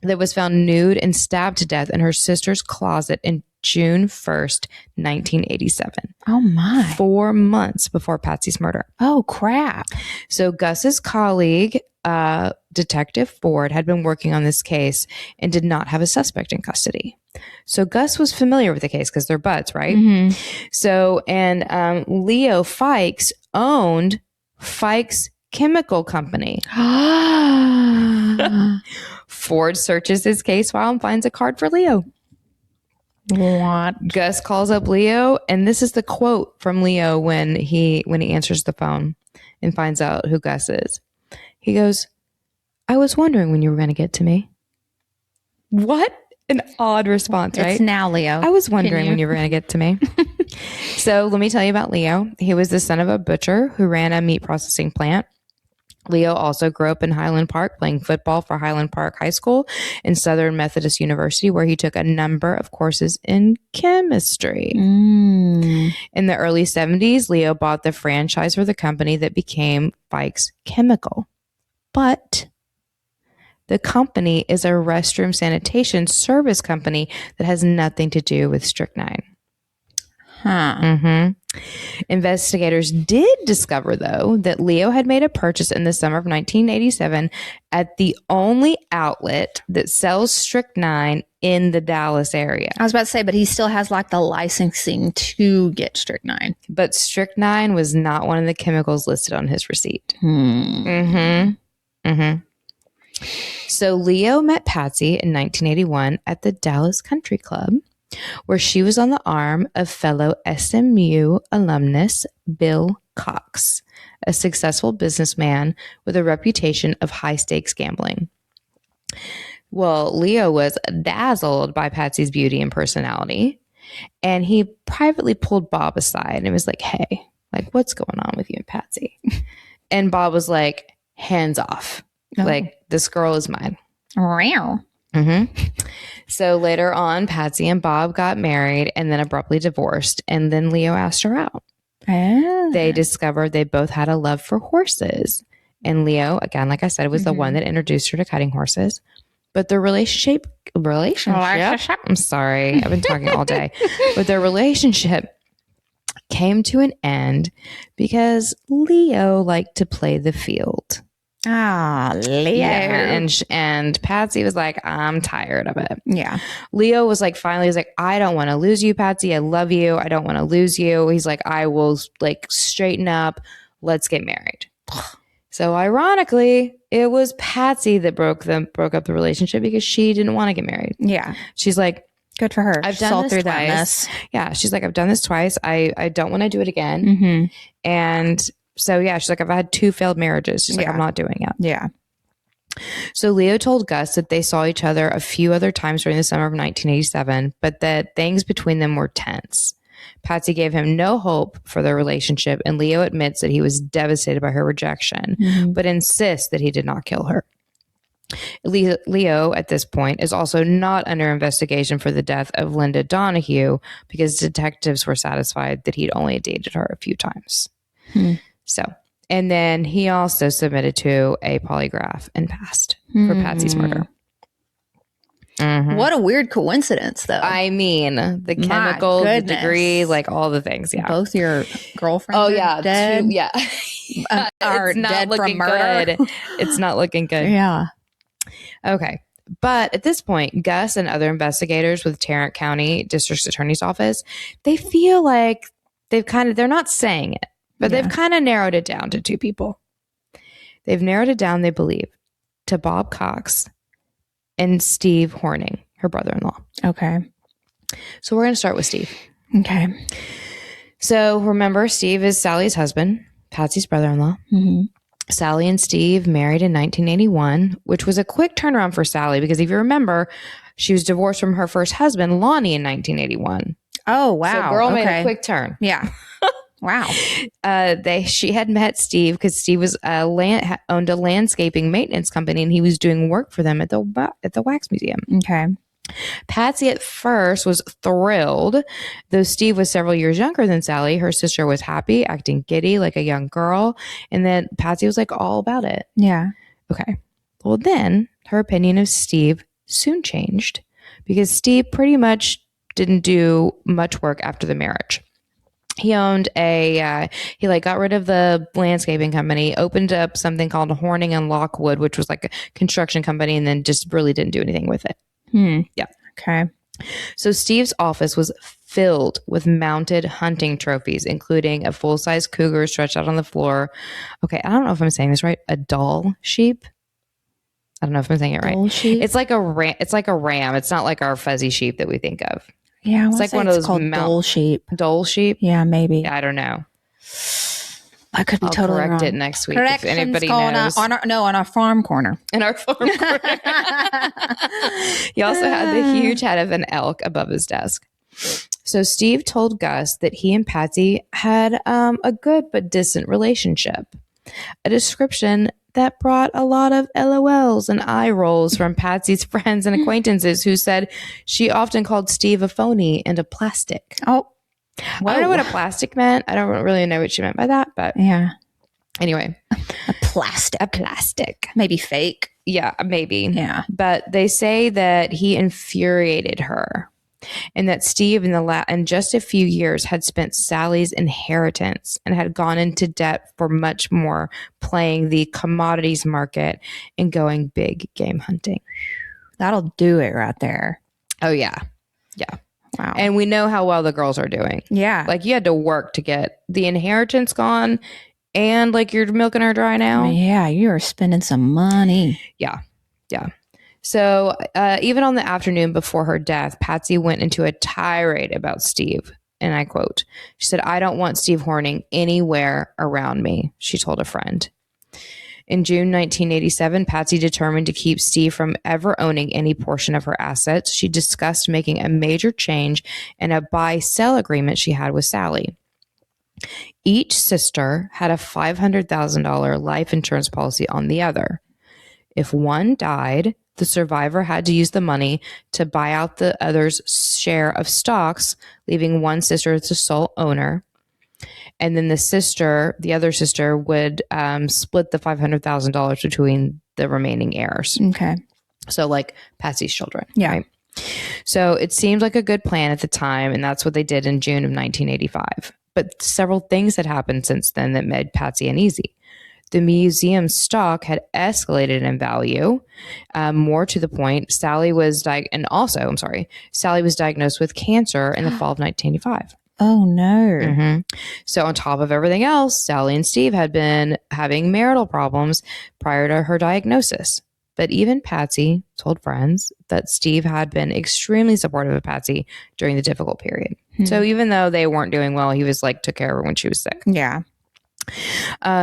that was found nude and stabbed to death in her sister's closet in June 1st, 1987. Oh, my. 4 months before Patsy's murder. Oh, crap. So Gus's colleague, Detective Ford, had been working on this case and did not have a suspect in custody. So Gus was familiar with the case because they're buds, right? Mm-hmm. So, and Leo Fikes owned Fikes Chemical Company. Ford searches his case file and finds a card for Leo. What? Gus calls up Leo, and this is the quote from Leo when he answers the phone and finds out who Gus is. He goes, "I was wondering when you were going to get to me." What an odd response, right? It's now, Leo. I was wondering when you were going to get to me. So let me tell you about Leo. He was the son of a butcher who ran a meat processing plant. Leo also grew up in Highland Park, playing football for Highland Park High School and Southern Methodist University, where he took a number of courses in chemistry. In the early 70s, Leo bought the franchise for the company that became Fikes Chemical. But the company is a restroom sanitation service company that has nothing to do with strychnine. Investigators did discover, though, that Leo had made a purchase in the summer of 1987 at the only outlet that sells strychnine in the Dallas area. I was about to say, but he still has like the licensing to get strychnine. But strychnine was not one of the chemicals listed on his receipt. So Leo met Patsy in 1981 at the Dallas Country Club, where she was on the arm of fellow SMU alumnus Bill Cox, a successful businessman with a reputation of high-stakes gambling. Well, Leo was dazzled by Patsy's beauty and personality, and he privately pulled Bob aside and was like, "Hey, like, what's going on with you and Patsy?" And Bob was like, "Hands off. Like, this girl is mine." So later on, Patsy and Bob got married and then abruptly divorced. And then Leo asked her out. They discovered they both had a love for horses. And Leo, again, like I said, was the one that introduced her to cutting horses. But the relationship, I'm sorry, I've been talking all day. But their relationship came to an end because Leo liked to play the field. Leo. Yeah, and Patsy was like, "I'm tired of it." Yeah. Leo was like, finally, he's like, "I don't want to lose you, Patsy. I love you. I don't want to lose you." He's like, "I will like straighten up. Let's get married." So ironically, it was Patsy that broke up the relationship because she didn't want to get married. Yeah. She's like, good for her. "I've done this twice." Yeah. She's like, "I've done this twice. I don't want to do it again." And so, yeah, she's like, "I've had 2 failed marriages." She's like, "I'm not doing it." Yeah. So Leo told Gus that they saw each other a few other times during the summer of 1987, but that things between them were tense. Patsy gave him no hope for their relationship, and Leo admits that he was devastated by her rejection, but insists that he did not kill her. Leo, at this point, is also not under investigation for the death of Linda Donahue because detectives were satisfied that he'd only dated her a few times. So, and then he also submitted to a polygraph and passed for Patsy's murder. Mhm. What a weird coincidence, though. I mean, the chemical, the degree, like all the things. Yeah. Both your girlfriends are dead. Are it's not dead looking from murder. Good. It's not looking good. Yeah. Okay. But at this point, Gus and other investigators with Tarrant County District Attorney's Office, they feel like they're not saying it, but they've kind of narrowed it down to two people. They've narrowed it down, they believe, to Bob Cox and Steve Horning, her brother-in-law. Okay. So we're going to start with Steve. Okay. So remember, Steve is Sally's husband, Patsy's brother-in-law. Mm-hmm. Sally and Steve married in 1981, which was a quick turnaround for Sally because if you remember, she was divorced from her first husband, Lonnie, in 1981. Oh, wow. So girl made a quick turn. Yeah. Wow. She had met Steve because Steve was owned a landscaping maintenance company and he was doing work for them at the wax museum. Okay. Patsy at first was thrilled, though Steve was several years younger than Sally. Her sister was happy, acting giddy like a young girl, and then Patsy was like all about it. Yeah. Okay. Well, then her opinion of Steve soon changed because Steve pretty much didn't do much work after the marriage. He owned he got rid of the landscaping company, opened up something called Horning and Lockwood, which was like a construction company, and then just really didn't do anything with it. Yeah. Okay. So Steve's office was filled with mounted hunting trophies, including a full-size cougar stretched out on the floor. Okay, I don't know if I'm saying this right. A Dall sheep. I don't know if I'm saying it right. Dall sheep? It's like a ram. It's like a ram. It's not like our fuzzy sheep that we think of. Yeah, it's like one of those called Dall sheep. Dall sheep. Yeah, maybe. Yeah, I don't know. I could be totally correct wrong. It next week if anybody knows. On our farm corner. In our farm corner. He also had the huge head of an elk above his desk. So Steve told Gus that he and Patsy had a good but distant relationship. A description that brought a lot of LOLs and eye rolls from Patsy's friends and acquaintances who said she often called Steve a phony and a plastic. Oh. I don't know what a plastic meant. I don't really know what she meant by that, but yeah. Anyway, a plastic, maybe fake. Yeah, maybe. Yeah, but they say that he infuriated her, and that Steve in just a few years had spent Sally's inheritance and had gone into debt for much more, playing the commodities market and going big game hunting. That'll do it right there. Oh yeah, yeah. Wow. And we know how well the girls are doing. Yeah. Like you had to work to get the inheritance gone and like you're milking her dry now. Yeah, you are spending some money. Yeah. Yeah. So even on the afternoon before her death, Patsy went into a tirade about Steve. And I quote, she said, "I don't want Steve Horning anywhere around me," she told a friend. In June 1987, Patsy determined to keep Steve from ever owning any portion of her assets. She discussed making a major change in a buy-sell agreement she had with Sally. Each sister had a $500,000 life insurance policy on the other. If one died, the survivor had to use the money to buy out the other's share of stocks, leaving one sister as the sole owner. And then the other sister would split the $500,000 between the remaining heirs. Okay. So like Patsy's children. Yeah. Right? So it seemed like a good plan at the time. And that's what they did in June of 1985. But several things had happened since then that made Patsy uneasy. The museum's stock had escalated in value. More to the point, Sally was diagnosed with cancer in the fall of 1985. Oh, no. Mm-hmm. So on top of everything else, Sally and Steve had been having marital problems prior to her diagnosis. But even Patsy told friends that Steve had been extremely supportive of Patsy during the difficult period. So even though they weren't doing well, he was took care of her when she was sick. Yeah.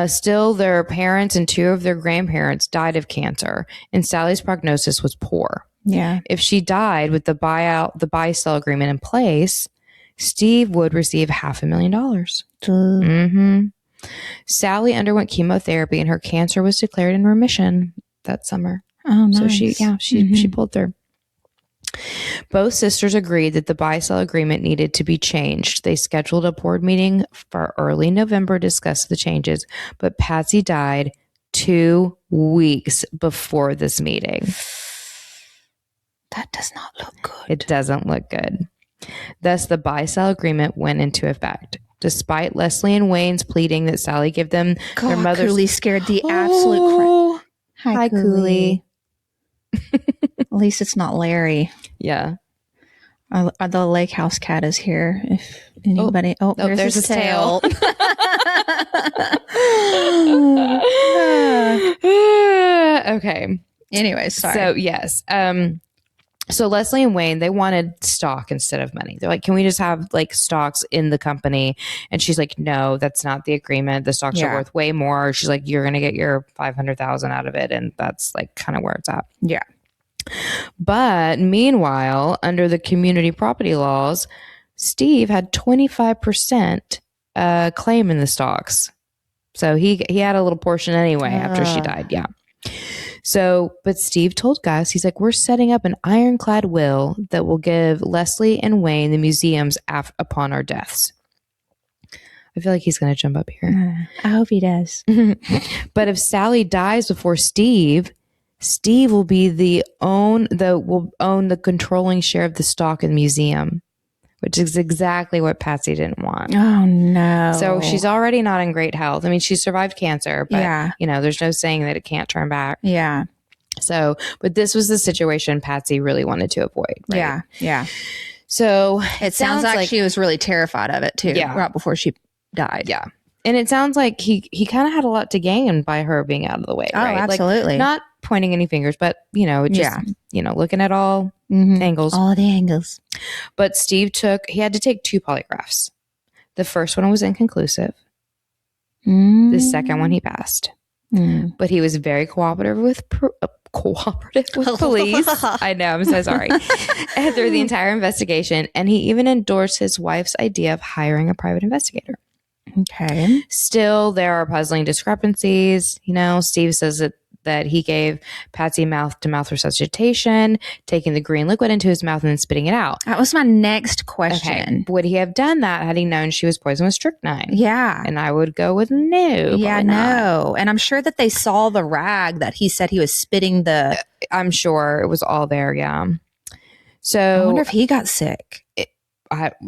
Still, their parents and two of their grandparents died of cancer, and Sally's prognosis was poor. Yeah. If she died with the buy-sell agreement in place, Steve would receive $500,000. Mm-hmm. Sally underwent chemotherapy and her cancer was declared in remission that summer. Oh, nice. So she pulled through. Both sisters agreed that the buy-sell agreement needed to be changed. They scheduled a board meeting for early November to discuss the changes, but Patsy died 2 weeks before this meeting. That does not look good. It doesn't look good. Thus, the buy-sell agreement went into effect. Despite Leslie and Wayne's pleading that Sally give them their mother's... Cooley scared the absolute crap. Hi, Cooley. At least it's not Larry. Yeah. The lake house cat is here. If anybody... there's his tail. Okay. Anyway, sorry. So, yes. So Leslie and Wayne, they wanted stock instead of money. They're like, can we just have like stocks in the company? And she's like, no, that's not the agreement. The stocks are worth way more. She's like, you're going to get your $500,000 out of it. And that's like kind of where it's at. Yeah. But meanwhile, under the community property laws, Steve had 25% claim in the stocks. So he had a little portion anyway after she died. Yeah. So, but Steve told Gus, he's like, we're setting up an ironclad will that will give Leslie and Wayne the museums upon our deaths. I feel like he's going to jump up here. I hope he does. But if Sally dies before Steve will be will own the controlling share of the stock in the museum, which is exactly what Patsy didn't want. Oh, no. So she's already not in great health. I mean, she survived cancer, but, there's no saying that it can't turn back. Yeah. So, but this was the situation Patsy really wanted to avoid. Right? Yeah. Yeah. So it sounds like she was really terrified of it too. Yeah. Right before she died. Yeah. And it sounds like he kind of had a lot to gain by her being out of the way. Oh, right? absolutely. Like, not pointing any fingers, but, looking at all angles. All the angles. But Steve he had to take 2 polygraphs. The first one was inconclusive. The second one he passed. But he was very cooperative with police. I know, I'm so sorry. Through the entire investigation. And he even endorsed his wife's idea of hiring a private investigator. Okay. Still, there are puzzling discrepancies. Steve says that he gave Patsy mouth-to-mouth resuscitation, taking the green liquid into his mouth and then spitting it out. That was my next question. Okay. Would he have done that had he known she was poisoned with strychnine? Yeah. And I would go with no. Yeah, no. And I'm sure that they saw the rag that he said he was spitting the... I'm sure it was all there, yeah. So I wonder if he got sick.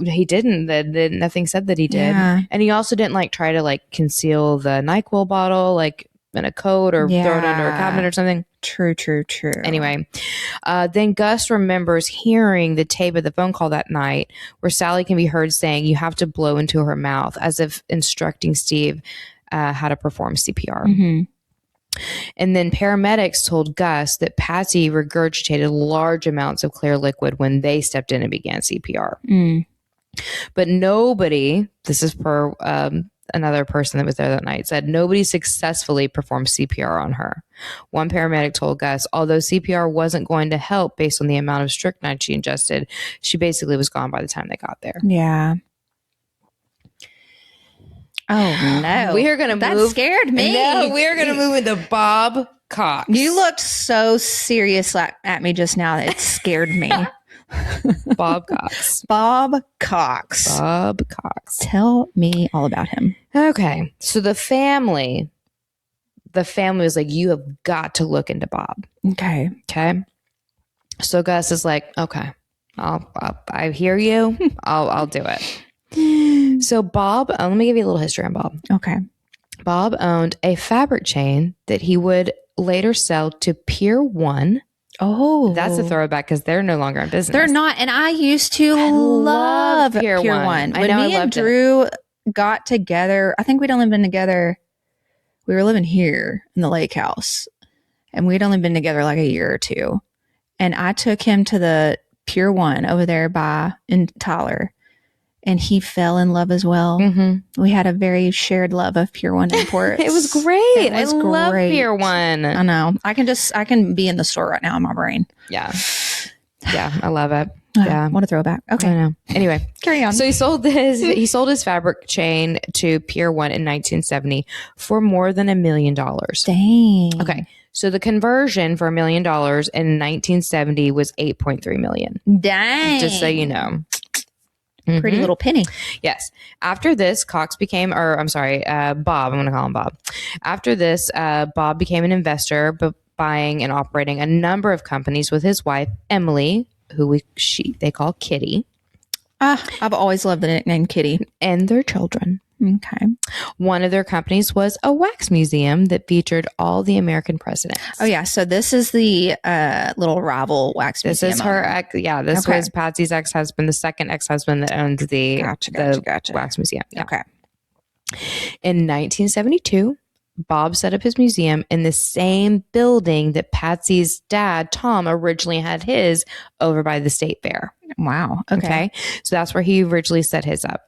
He didn't. Nothing said that he did. Yeah. And he also didn't try to conceal the NyQuil bottle in a coat or throw it under a cabinet or something. True. Anyway, then Gus remembers hearing the tape of the phone call that night where Sally can be heard saying, you have to blow into her mouth, as if instructing Steve how to perform CPR. Mm-hmm. And then paramedics told Gus that Patsy regurgitated large amounts of clear liquid when they stepped in and began CPR. But nobody, this is per another person that was there that night, said nobody successfully performed CPR on her. One paramedic told Gus, although CPR wasn't going to help based on the amount of strychnine she ingested, she basically was gone by the time they got there. Yeah. Oh, no. We are going to move. That scared me. No, we are going to move into Bob Cox. You looked so serious at me just now that it scared me. Bob Cox. Bob Cox. Bob Cox. Tell me all about him. Okay. So the family was like, you have got to look into Bob. Okay. So Gus is like, okay, I hear you. I'll do it. So Bob, let me give you a little history on Bob. Okay. Bob owned a fabric chain that he would later sell to Pier 1. Oh, that's a throwback because they're no longer in business. They're not. And I used to love Pier 1. I know, when me and Drew got together, I think we'd only been together. We were living here in the lake house and we'd only been together like a year or two. And I took him to the Pier 1 over there in Tyler. And he fell in love as well. Mm-hmm. We had a very shared love of Pier 1 imports. It was great. I love Pier 1. I know. I can be in the store right now in my brain. Yeah. Yeah. I love it. Yeah. What a throwback. Okay. I know. Anyway, carry on. So he sold his fabric chain to Pier 1 in 1970 for more than $1 million. Dang. Okay. So the conversion for $1 million in 1970 was $8.3 million. Dang. Just so you know. Pretty little penny. Yes. After this, Bob, I'm going to call him Bob. After this, Bob became an investor, but buying and operating a number of companies with his wife, Emily, who they call Kitty. I've always loved the nickname Kitty. And their children. Okay. One of their companies was a wax museum that featured all the American presidents. Oh, yeah. So this is the little rival wax museum. This is her this was Patsy's ex-husband, the second ex-husband that owned the wax museum. Yeah. Okay. In 1972, Bob set up his museum in the same building that Patsy's dad, Tom, originally had his over by the State Fair. Wow. Okay. So that's where he originally set his up.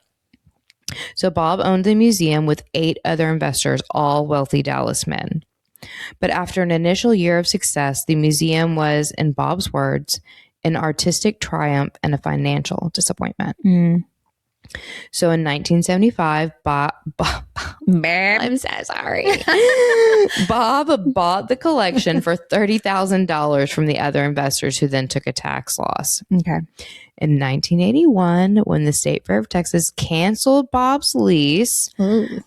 So Bob owned the museum with 8 other investors, all wealthy Dallas men. But after an initial year of success, the museum was, in Bob's words, an artistic triumph and a financial disappointment. So in 1975, I'm so sorry. Bob bought the collection for $30,000 from the other investors, who then took a tax loss. Okay. In 1981, when the State Fair of Texas canceled Bob's lease,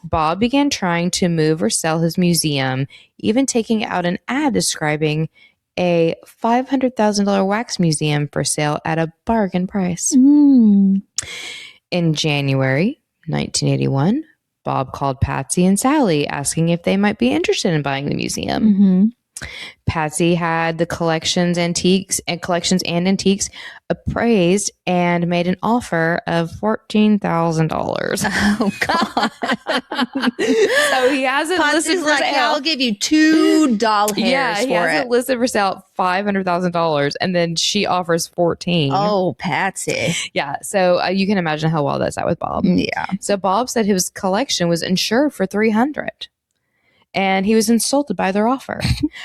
Bob began trying to move or sell his museum, even taking out an ad describing a $500,000 wax museum for sale at a bargain price. In January 1981, Bob called Patsy and Sally asking if they might be interested in buying the museum. Patsy had the collections and antiques appraised and made an offer of $14,000. Oh, God. So he hasn't listed for sale. I'll give you $2 hairs he hasn't listed for sale $500,000, and then she offers $14,000. Oh, Patsy. Yeah. So you can imagine how well that's at with Bob. Yeah. So Bob said his collection was insured for $300,000. And he was insulted by their offer.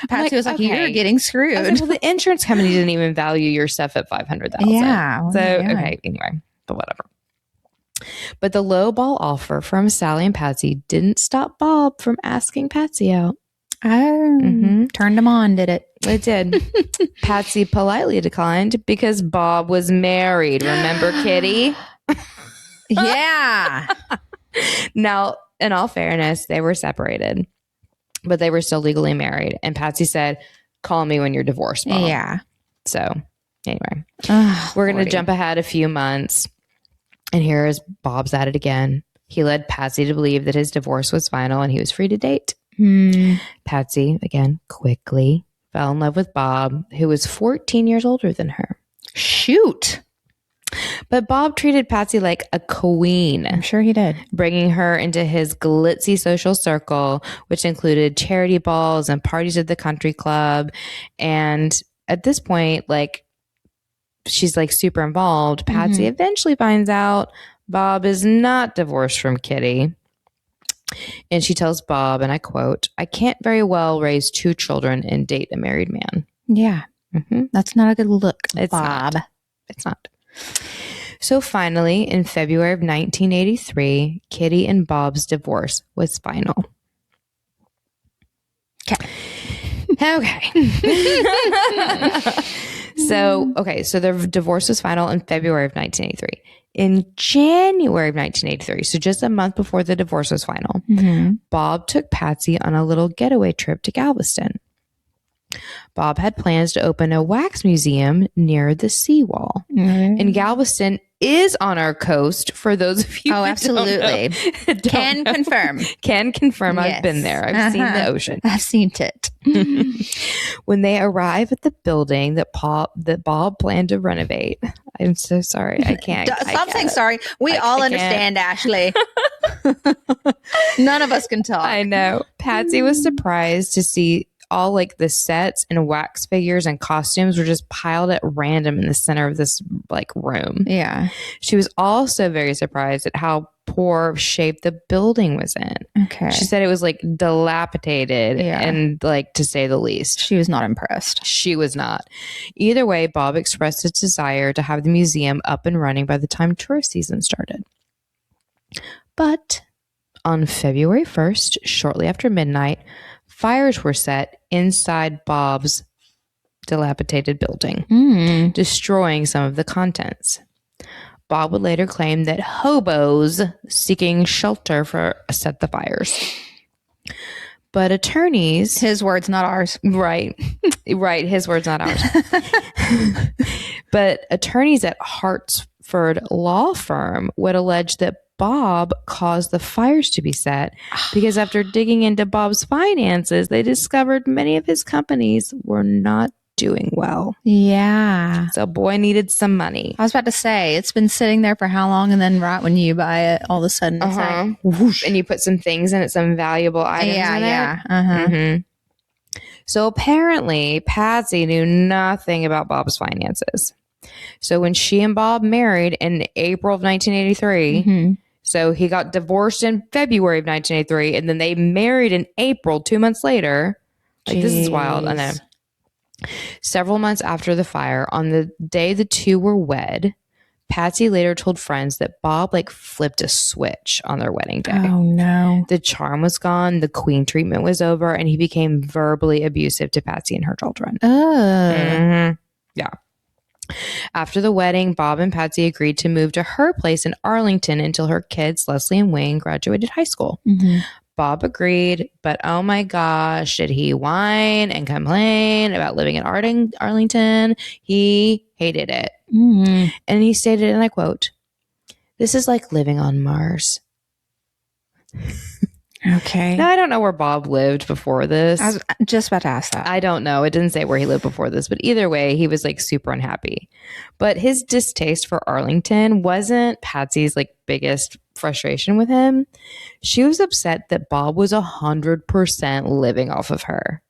Patsy was like, "You're getting screwed." I was like, well, the insurance company didn't even value your stuff at $500,000. Yeah. So okay, anyway, but whatever. But the low ball offer from Sally and Patsy didn't stop Bob from asking Patsy out. Oh, turned him on, did it? It did. Patsy politely declined because Bob was married. Remember, Kitty? Yeah. Now, in all fairness, they were separated, but they were still legally married. And Patsy said, "Call me when you're divorced, Bob." Yeah. So anyway, we're going to jump ahead a few months. And here is Bob's at it again. He led Patsy to believe that his divorce was final and he was free to date. Patsy, again, quickly fell in love with Bob, who was 14 years older than her. Shoot. But Bob treated Patsy like a queen. I'm sure he did. Bringing her into his glitzy social circle, which included charity balls and parties at the country club. And at this point, like, she's like super involved. Patsy eventually finds out Bob is not divorced from Kitty. And she tells Bob, and I quote, "I can't very well raise 2 children and date a married man." Yeah. That's not a good look, It's Bob. not. It's not. So finally, in February of 1983, Kitty and Bob's divorce was final. Okay. So their divorce was final in February of 1983. In January of 1983, so just a month before the divorce was final, Bob took Patsy on a little getaway trip to Galveston. Bob had plans to open a wax museum near the seawall. And Galveston is on our coast, for those of you who absolutely. Can confirm. Can confirm. Yes. I've been there. I've seen the ocean. I've seen it. When they arrive at the building that Bob planned to renovate, I'm so sorry. I can't. Stop saying sorry. We all understand, Ashley. None of us can talk. I know. Patsy was surprised to see all like the sets and wax figures and costumes were just piled at random in the center of this like room. Yeah. She was also very surprised at how poor shape the building was in. Okay. She said it was like dilapidated and like, to say the least. She was not impressed. She was not. Either way, Bob expressed his desire to have the museum up and running by the time tourist season started. But on February 1st, shortly after midnight, fires were set inside Bob's dilapidated building, destroying some of the contents. Bob would later claim that hobos seeking shelter set the fires. But attorneys, His words, not ours. right, right, his words, not ours. But attorneys at Hartsford law firm would allege that Bob caused the fires to be set because after digging into Bob's finances, they discovered many of his companies were not doing well. Yeah. So boy needed some money. I was about to say, it's been sitting there for how long? And then right when you buy it, all of a sudden it's like, whoosh. And you put some things in it, some valuable items in it. Uh-huh. So apparently, Patsy knew nothing about Bob's finances. So when she and Bob married in April of 1983, so he got divorced in February of 1983, and then they married in April, 2 months later. Like, this is wild. I know. Several months after the fire, on the day the two were wed, Patsy later told friends that Bob flipped a switch on their wedding day. Oh, no. The charm was gone, the queen treatment was over, and he became verbally abusive to Patsy and her children. Yeah. After the wedding, Bob and Patsy agreed to move to her place in Arlington until her kids, Leslie and Wayne, graduated high school. Bob agreed, but oh my gosh, did he whine and complain about living in Arlington? He hated it. And he stated, and I quote, "This is like living on Mars." Okay. Now, I don't know where Bob lived before this. I was just about to ask that. I don't know. It didn't say where he lived before this, but either way, he was super unhappy. But his distaste for Arlington wasn't Patsy's biggest frustration with him. She was upset that Bob was 100% living off of her.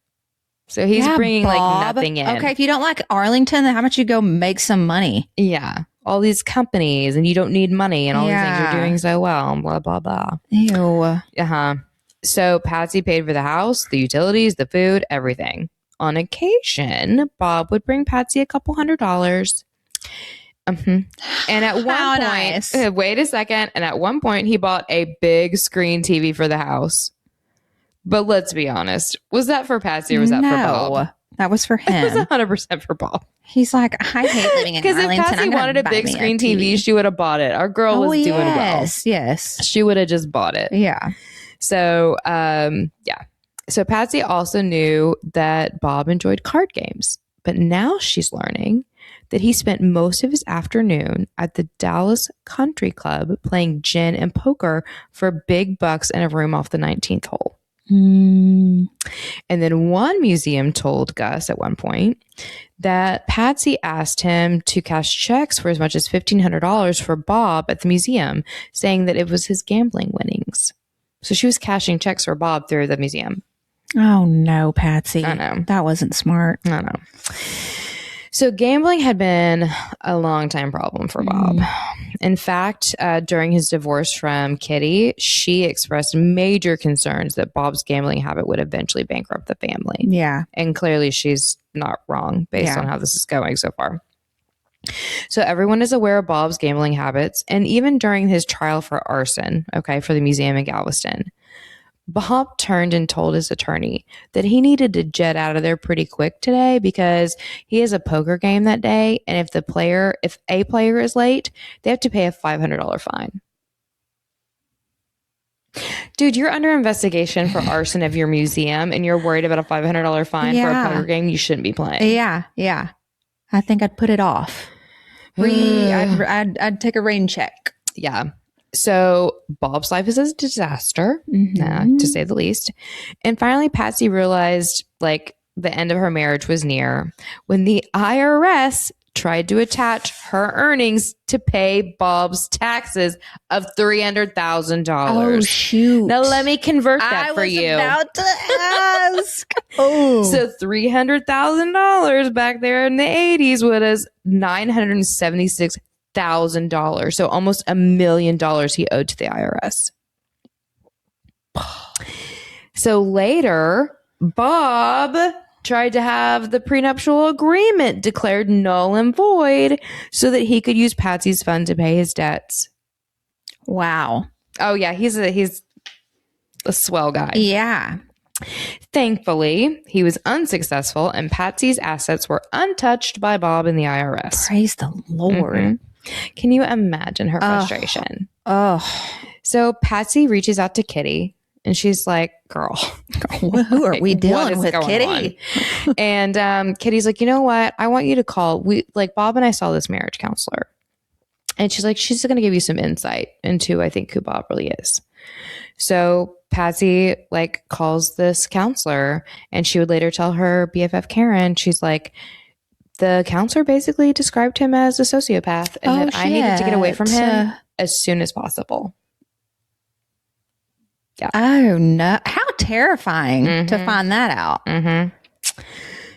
So he's bringing nothing in. Okay, if you don't like Arlington, then how about you go make some money? Yeah. All these companies, and you don't need money, and all these things are doing so well, blah, blah, blah. Ew. Uh-huh. So Patsy paid for the house, the utilities, the food, everything. On occasion, Bob would bring Patsy a couple $100s. And at one point, wait a second, and at one point he bought a big screen TV for the house. But let's be honest, was that for Patsy or was that for Bob? That was for him. It was 100% for Bob. He's like, I hate living in Arlington. Because if Patsy wanted a big screen TV, she would have bought it. Our girl was doing well. Yes. She would have just bought it. Yeah. So, yeah. So Patsy also knew that Bob enjoyed card games. But now she's learning that he spent most of his afternoon at the Dallas Country Club playing gin and poker for big bucks in a room off the 19th hole. And then one museum told Gus at one point that Patsy asked him to cash checks for as much as $1,500 for Bob at the museum, saying that it was his gambling winnings. So she was cashing checks for Bob through the museum. Oh, no, Patsy. I know. That wasn't smart. I know. So gambling had been a long time problem for Bob. In fact, during his divorce from Kitty, she expressed major concerns that Bob's gambling habit would eventually bankrupt the family. Yeah. And clearly she's not wrong based on how this is going so far. So everyone is aware of Bob's gambling habits. And even during his trial for arson, for the museum in Galveston, Bob turned and told his attorney that he needed to jet out of there pretty quick today because he has a poker game that day. And if a player is late, they have to pay a $500 fine. Dude, you're under investigation for arson of your museum and you're worried about a $500 fine for a poker game you shouldn't be playing. Yeah. Yeah. I think I'd put it off. I'd take a rain check. Yeah. So Bob's life is a disaster, to say the least. And finally, Patsy realized the end of her marriage was near when the IRS tried to attach her earnings to pay Bob's taxes of $300,000. Oh, shoot. Now let me convert that for you. I was about to ask. So $300,000 back there in the 80s was $976,000. So almost $1 million he owed to the IRS. So later, Bob tried to have the prenuptial agreement declared null and void so that he could use Patsy's fund to pay his debts. Wow. Oh yeah, he's a swell guy. Yeah. Thankfully, he was unsuccessful and Patsy's assets were untouched by Bob and the IRS. Praise the Lord. Can you imagine her frustration? Oh. So Patsy reaches out to Kitty And she's like, girl, who are we what dealing is with, going Kitty? on? And Kitty's like, you know what? I want you to call. Bob and I saw this marriage counselor. And she's like, she's going to give you some insight into, I think, who Bob really is. So Patsy calls this counselor, and she would later tell her BFF Karen, she's like, the counselor basically described him as a sociopath and that I needed to get away from him as soon as possible. Yeah. Oh, no. How terrifying to find that out.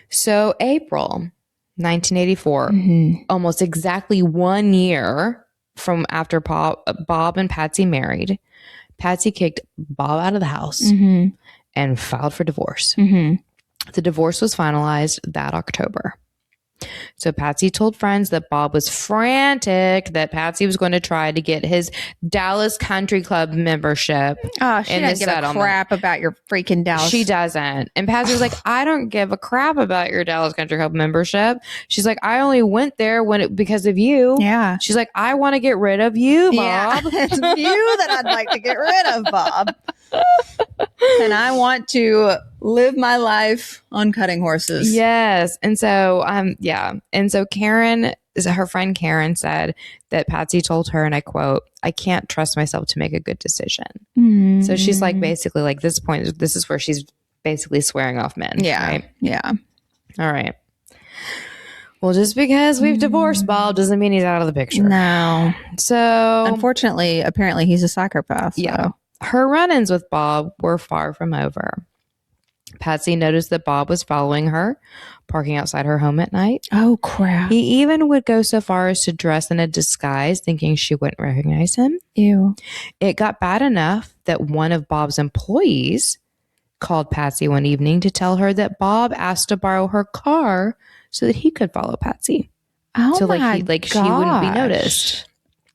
So April 1984, almost exactly 1 year from after Bob and Patsy married, Patsy kicked Bob out of the house and filed for divorce. The divorce was finalized that October. So Patsy told friends that Bob was frantic that Patsy was going to try to get his Dallas Country Club membership. Oh, she doesn't give a crap about your freaking Dallas. She doesn't. And Patsy was like, I don't give a crap about your Dallas Country Club membership. She's like, I only went there because of you. Yeah. She's like, I want to get rid of you, Bob. Yeah, it's you that I'd like to get rid of, Bob. And I want to live my life on cutting horses. Yes. And so, And so her friend Karen said that Patsy told her, and I quote, I can't trust myself to make a good decision. So she's basically this point, this is where she's basically swearing off men. Yeah. Right? Yeah. All right. Well, just because we've divorced Bob doesn't mean he's out of the picture. No. So unfortunately, apparently he's a psychopath. So. Yeah. Her run-ins with Bob were far from over. Patsy noticed that Bob was following her, parking outside her home at night. Oh, crap. He even would go so far as to dress in a disguise, thinking she wouldn't recognize him. Ew. It got bad enough that one of Bob's employees called Patsy one evening to tell her that Bob asked to borrow her car so that he could follow Patsy. Oh, so my she wouldn't be noticed.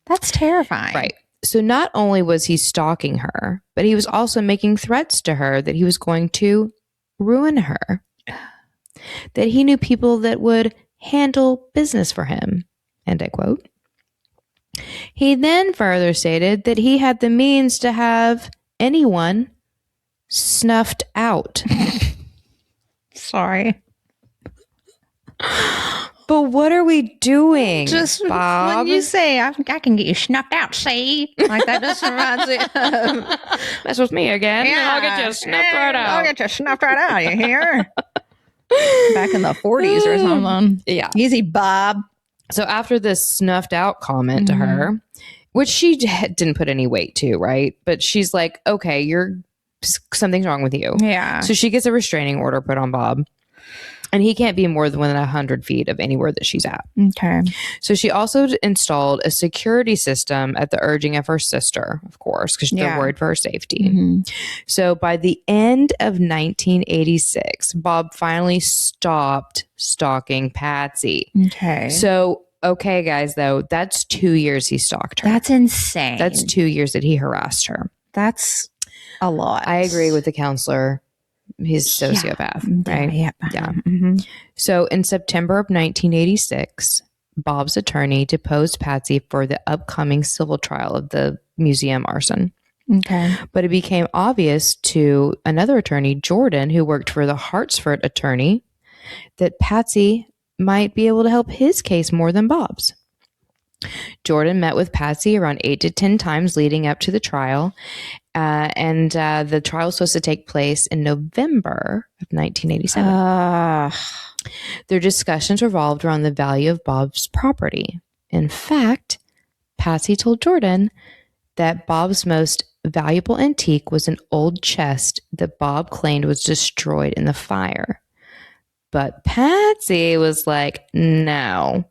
That's terrifying. Right. So not only was he stalking her, but he was also making threats to her that he was going to ruin her, that he knew people that would handle business for him, end I quote. He then further stated that he had the means to have anyone snuffed out. Sorry. But what are we doing, just Bob? When you say I can get you snuffed out, see? Like that just reminds me of That's with me again. Yeah, I'll get you snuffed right out. I'll get you snuffed right out, you hear? Back in the 40s or something. Yeah. Easy, Bob. So after this snuffed out comment to her, which she didn't put any weight to, right? But she's like, okay, something's wrong with you. Yeah. So she gets a restraining order put on Bob. And he can't be more than 100 feet of anywhere that she's at. Okay. So she also installed a security system at the urging of her sister, of course, because they're worried for her safety. So by the end of 1986, Bob finally stopped stalking Patsy. Okay. So, okay, guys, though, that's 2 years he stalked her. That's insane. That's 2 years that he harassed her. That's a lot. I agree with the counselor. He's a sociopath, right? Yeah. So in September of 1986, Bob's attorney deposed Patsy for the upcoming civil trial of the museum arson. Okay. But it became obvious to another attorney, Jordan, who worked for the Hartsford attorney, that Patsy might be able to help his case more than Bob's. Jordan met with Patsy around 8 to 10 times leading up to the trial. And the trial was supposed to take place in November of 1987. Their discussions revolved around the value of Bob's property. In fact, Patsy told Jordan that Bob's most valuable antique was an old chest that Bob claimed was destroyed in the fire. But Patsy was like, no,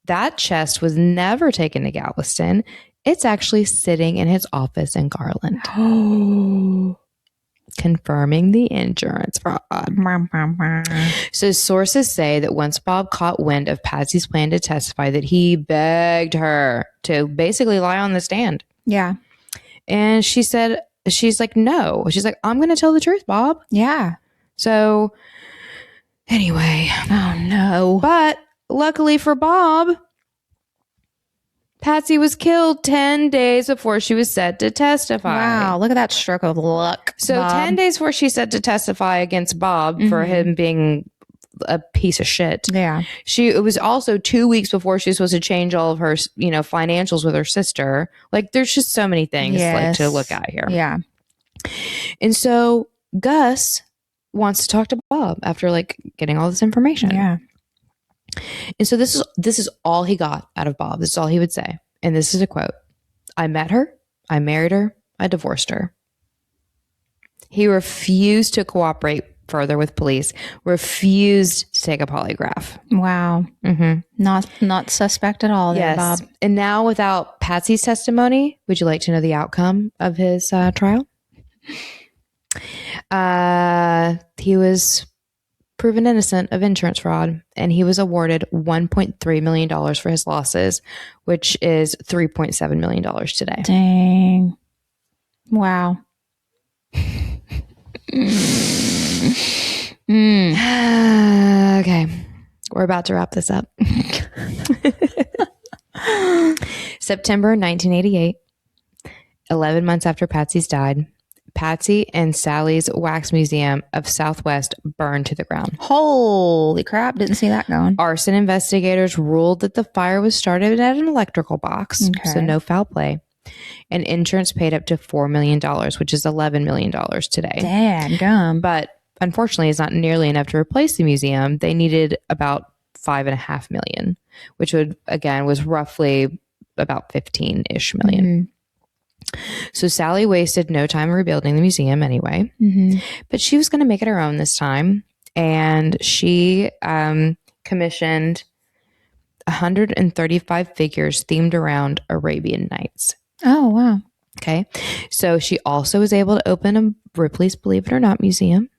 that chest was never taken to Galveston. It's actually sitting in his office in Garland. Confirming the insurance fraud. So sources say that once Bob caught wind of Patsy's plan to testify, that he begged her to basically lie on the stand. Yeah. And she's like, no. She's like, I'm going to tell the truth, Bob. Yeah. So anyway. Oh, no. But luckily for Bob, Patsy was killed 10 days before she was set to testify. Wow, look at that stroke of luck. So Bob. 10 days before she's set to testify against Bob for him being a piece of shit. Yeah. It was also 2 weeks before she was supposed to change all of her, financials with her sister. Like, there's just so many things like to look at here. Yeah. And so Gus wants to talk to Bob after like getting all this information. Yeah. And so this is all he got out of Bob. This is all he would say. And this is a quote. I met her. I married her. I divorced her. He refused to cooperate further with police, refused to take a polygraph. Wow. Not suspect at all there, Bob. And now without Patsy's testimony, would you like to know the outcome of his trial? He was proven innocent of insurance fraud, and he was awarded $1.3 million for his losses, which is $3.7 million today. Dang. Wow. Okay. We're about to wrap this up. September 1988, 11 months after Patsy's died, Patsy and Sally's Wax Museum of Southwest burned to the ground. Holy crap. Didn't see that going. Arson investigators ruled that the fire was started at an electrical box, so no foul play. And insurance paid up to $4 million, which is $11 million today. Dadgum. But unfortunately, it's not nearly enough to replace the museum. They needed about $5.5 million, which was roughly about 15-ish million. So Sally wasted no time rebuilding the museum anyway, but she was going to make it her own this time. And she commissioned 135 figures themed around Arabian Nights. Oh, wow. Okay. So she also was able to open a Ripley's Believe It or Not museum.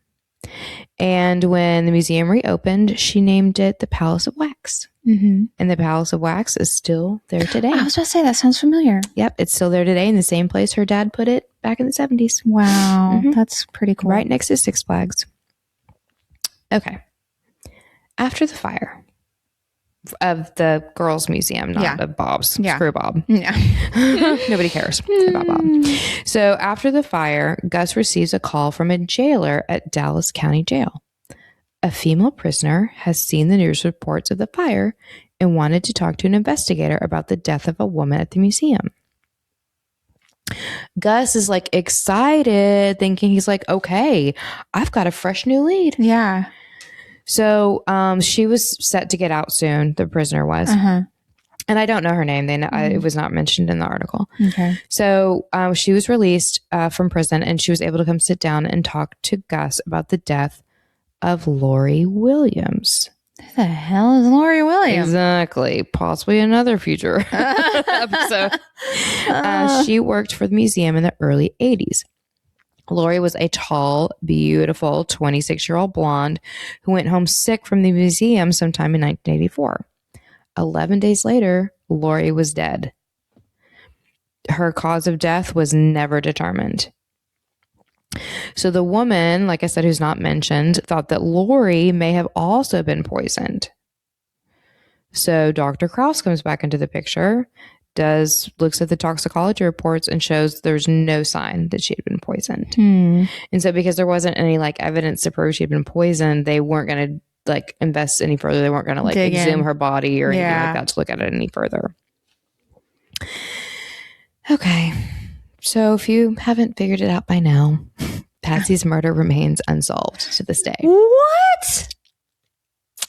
And when the museum reopened, she named it the Palace of Wax. And the Palace of Wax is still there today. I was about to say, that sounds familiar. Yep, it's still there today in the same place her dad put it back in the 70s. Wow, that's pretty cool. Right next to Six Flags. Okay. After the fire of the girls' museum, not of Bob's. Screw Bob. Yeah. Nobody cares about Bob. So after the fire, Gus receives a call from a jailer at Dallas County Jail. A female prisoner has seen the news reports of the fire and wanted to talk to an investigator about the death of a woman at the museum. Gus is like excited, thinking he's like, okay, I've got a fresh new lead. Yeah. So she was set to get out soon, the prisoner was. And I don't know her name. It was not mentioned in the article. Okay. So she was released from prison, and she was able to come sit down and talk to Gus about the death of Lori Williams. Who the hell is Lori Williams? Exactly. Possibly another future episode. She worked for the museum in the early 80s. Lori was a tall, beautiful 26-year-old blonde who went home sick from the museum sometime in 1984. 11 days later, Lori was dead. Her cause of death was never determined. So the woman, like I said, who's not mentioned, thought that Lori may have also been poisoned. So Dr. Krause comes back into the picture, looks at the toxicology reports, and shows there's no sign that she had been poisoned. And so because there wasn't any like evidence to prove she had been poisoned, they weren't going to like invest any further. They weren't going to like exhume her body or anything like that to look at it any further. Okay. So if you haven't figured it out by now, Patsy's murder remains unsolved to this day. What?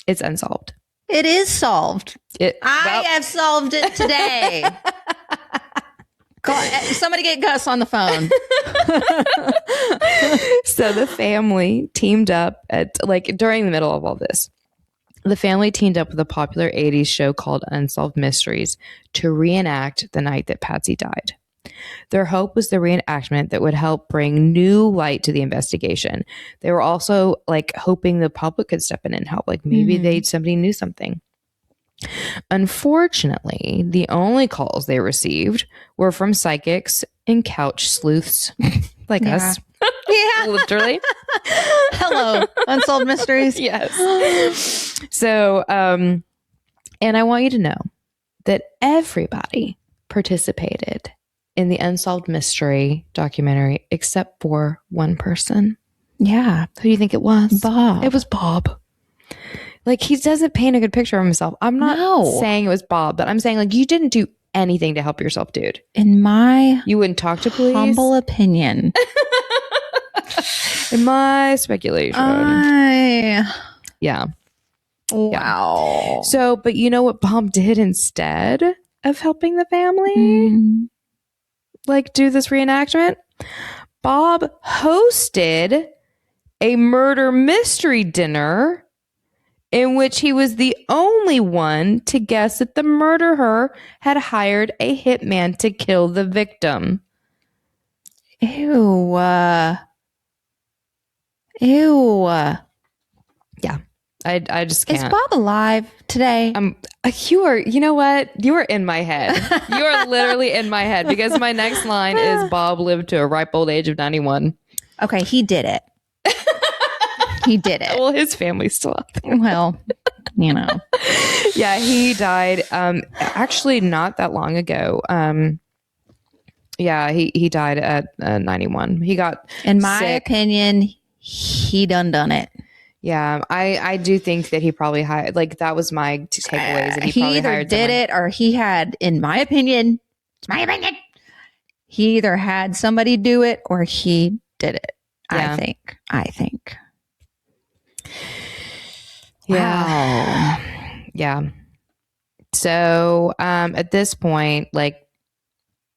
It's unsolved. It is solved. I have solved it today. Somebody get Gus on the phone. So the family teamed up during the middle of all this. The family teamed up with a popular 80s show called Unsolved Mysteries to reenact the night that Patsy died. Their hope was the reenactment that would help bring new light to the investigation. They were also hoping the public could step in and help. Maybe somebody knew something. Unfortunately, the only calls they received were from psychics and couch sleuths like us. Yeah. Literally. Hello, Unsolved Mysteries. Yes. So, and I want you to know that everybody participated in the Unsolved Mystery documentary except for one person. Yeah. Who do you think it was? Bob. It was Bob. Like, he doesn't paint a good picture of himself. I'm not saying it was Bob, but I'm saying, like, you didn't do anything to help yourself, dude. In my You wouldn't talk to police. humble opinion. In my speculation. Yeah. Wow. So, but you know what Bob did instead of helping the family? Like, do this reenactment? Bob hosted a murder mystery dinner in which he was the only one to guess that the murderer had hired a hitman to kill the victim. Ew. Ew. Yeah. I just can't. Is Bob alive today? You know what? You are in my head. You are literally in my head because my next line is Bob lived to a ripe old age of 91. Okay, he did it. He did it. Well, his family's still out there. Well, you know. Yeah, he died actually not that long ago. Yeah, he died at 91. He got in my sick. opinion, he done it. Yeah, I do think that he probably hired, like, that was my takeaways. And he probably either hired did someone. it or he had, in my opinion, it's my opinion, he either had somebody do it or he did it. Yeah. I think. Yeah. Wow. Yeah. So at this point, like,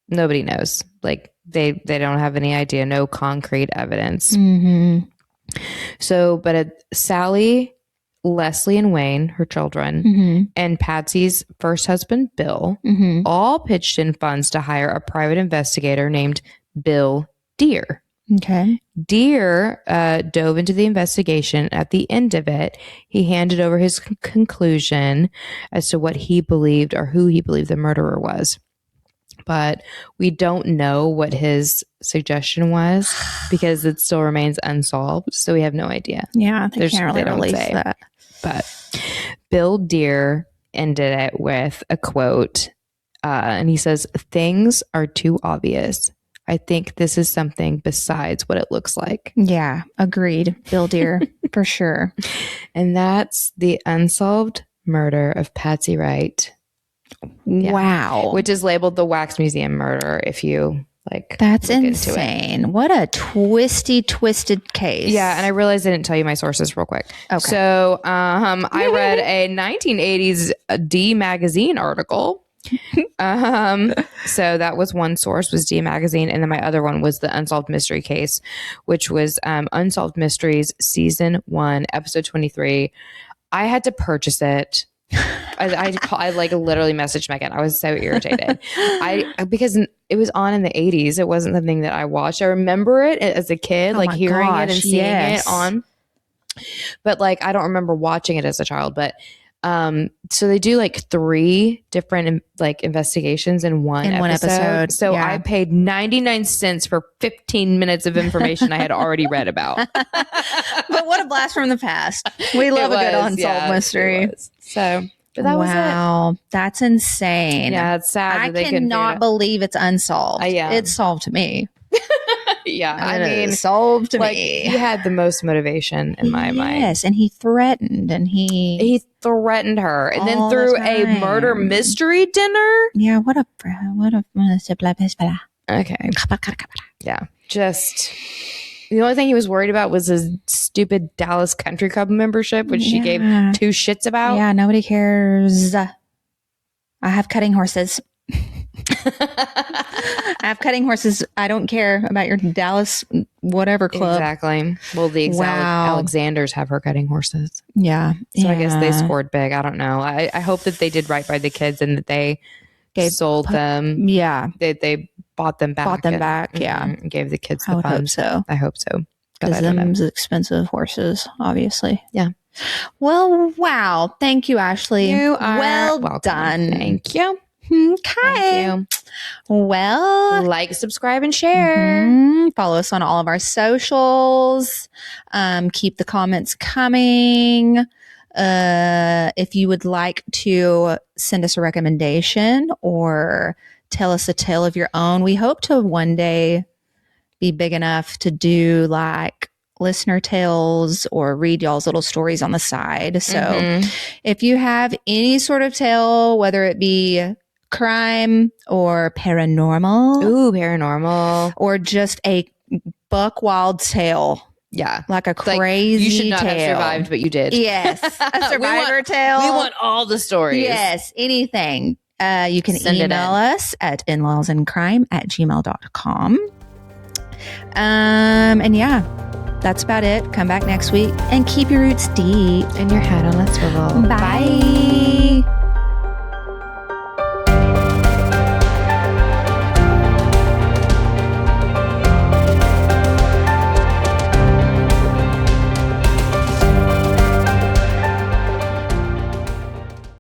nobody knows. Like, they don't have any idea, no concrete evidence. Mm-hmm. So, but Sally, Leslie, and Wayne, her children, and Patsy's first husband, Bill, all pitched in funds to hire a private investigator named Bill Deer. Okay. Deer dove into the investigation. At the end of it, he handed over his conclusion as to what he believed or who he believed the murderer was. But we don't know what his suggestion was because it still remains unsolved. So we have no idea. Yeah, they can't really don't release say. that. But Bill Deer ended it with a quote. And he says, "Things are too obvious. I think this is something besides what it looks like." Yeah, agreed. Bill Deer, for sure. And that's the unsolved murder of Patsy Wright. Yeah. Wow. Which is labeled the Wax Museum murder if you like. That's insane. What a twisted case. Yeah, and I realized I didn't tell you my sources real quick. Okay. So I read a 1980s D Magazine article. So that was one source, was D Magazine, and then my other one was the Unsolved Mystery Case, which was Unsolved Mysteries Season 1, Episode 23. I had to purchase it. I like literally messaged Megan. I was so irritated. Because it was on in the 80s. It wasn't something that I watched. I remember it as a kid, like hearing it and seeing it on. But like, I don't remember watching it as a child. But so they do like 3 different like investigations in one episode. So yeah. I paid 99 cents for 15 minutes of information I had already read about. But what a blast from the past. We love a good unsolved mystery. So but that was it. Wow, that's insane. Yeah, it's sad. I cannot believe it's unsolved. Yeah. It's solved to me. Yeah, I mean, solved to me. He had the most motivation in my mind. Yes, and he threatened, and he threatened her, and then through a murder mystery dinner. Yeah, what a okay. Yeah, just the only thing he was worried about was his stupid Dallas Country Club membership, which she gave 2 shits about. Yeah, nobody cares. I have cutting horses. I have cutting horses. I don't care about your Dallas whatever club. Exactly. Well, the Alexanders have her cutting horses. Yeah. So I guess they scored big. I don't know. I hope that they did right by the kids and that they sold them. Yeah. They bought them back. Yeah. And gave the kids the funds. I hope so. Because them's expensive horses, obviously. Yeah. Well, wow. Thank you, Ashley. You are welcome. Done. Thank you. Okay. Thank you. Well, like, subscribe, and share. Follow us on all of our socials. Keep the comments coming. If you would like to send us a recommendation or tell us a tale of your own. We hope to one day be big enough to do like listener tales or read y'all's little stories on the side. So if you have any sort of tale, whether it be crime or paranormal, Ooh, paranormal. or just a buck wild tale, Yeah. like a crazy you should not tale. have survived, but you did. Yes, a survivor tale. We want all the stories. Yes, anything. You can Send it email in. us at inlawsandcrime@gmail.com. And yeah, that's about it. Come back next week and keep your roots deep. And your head on a swivel. Bye.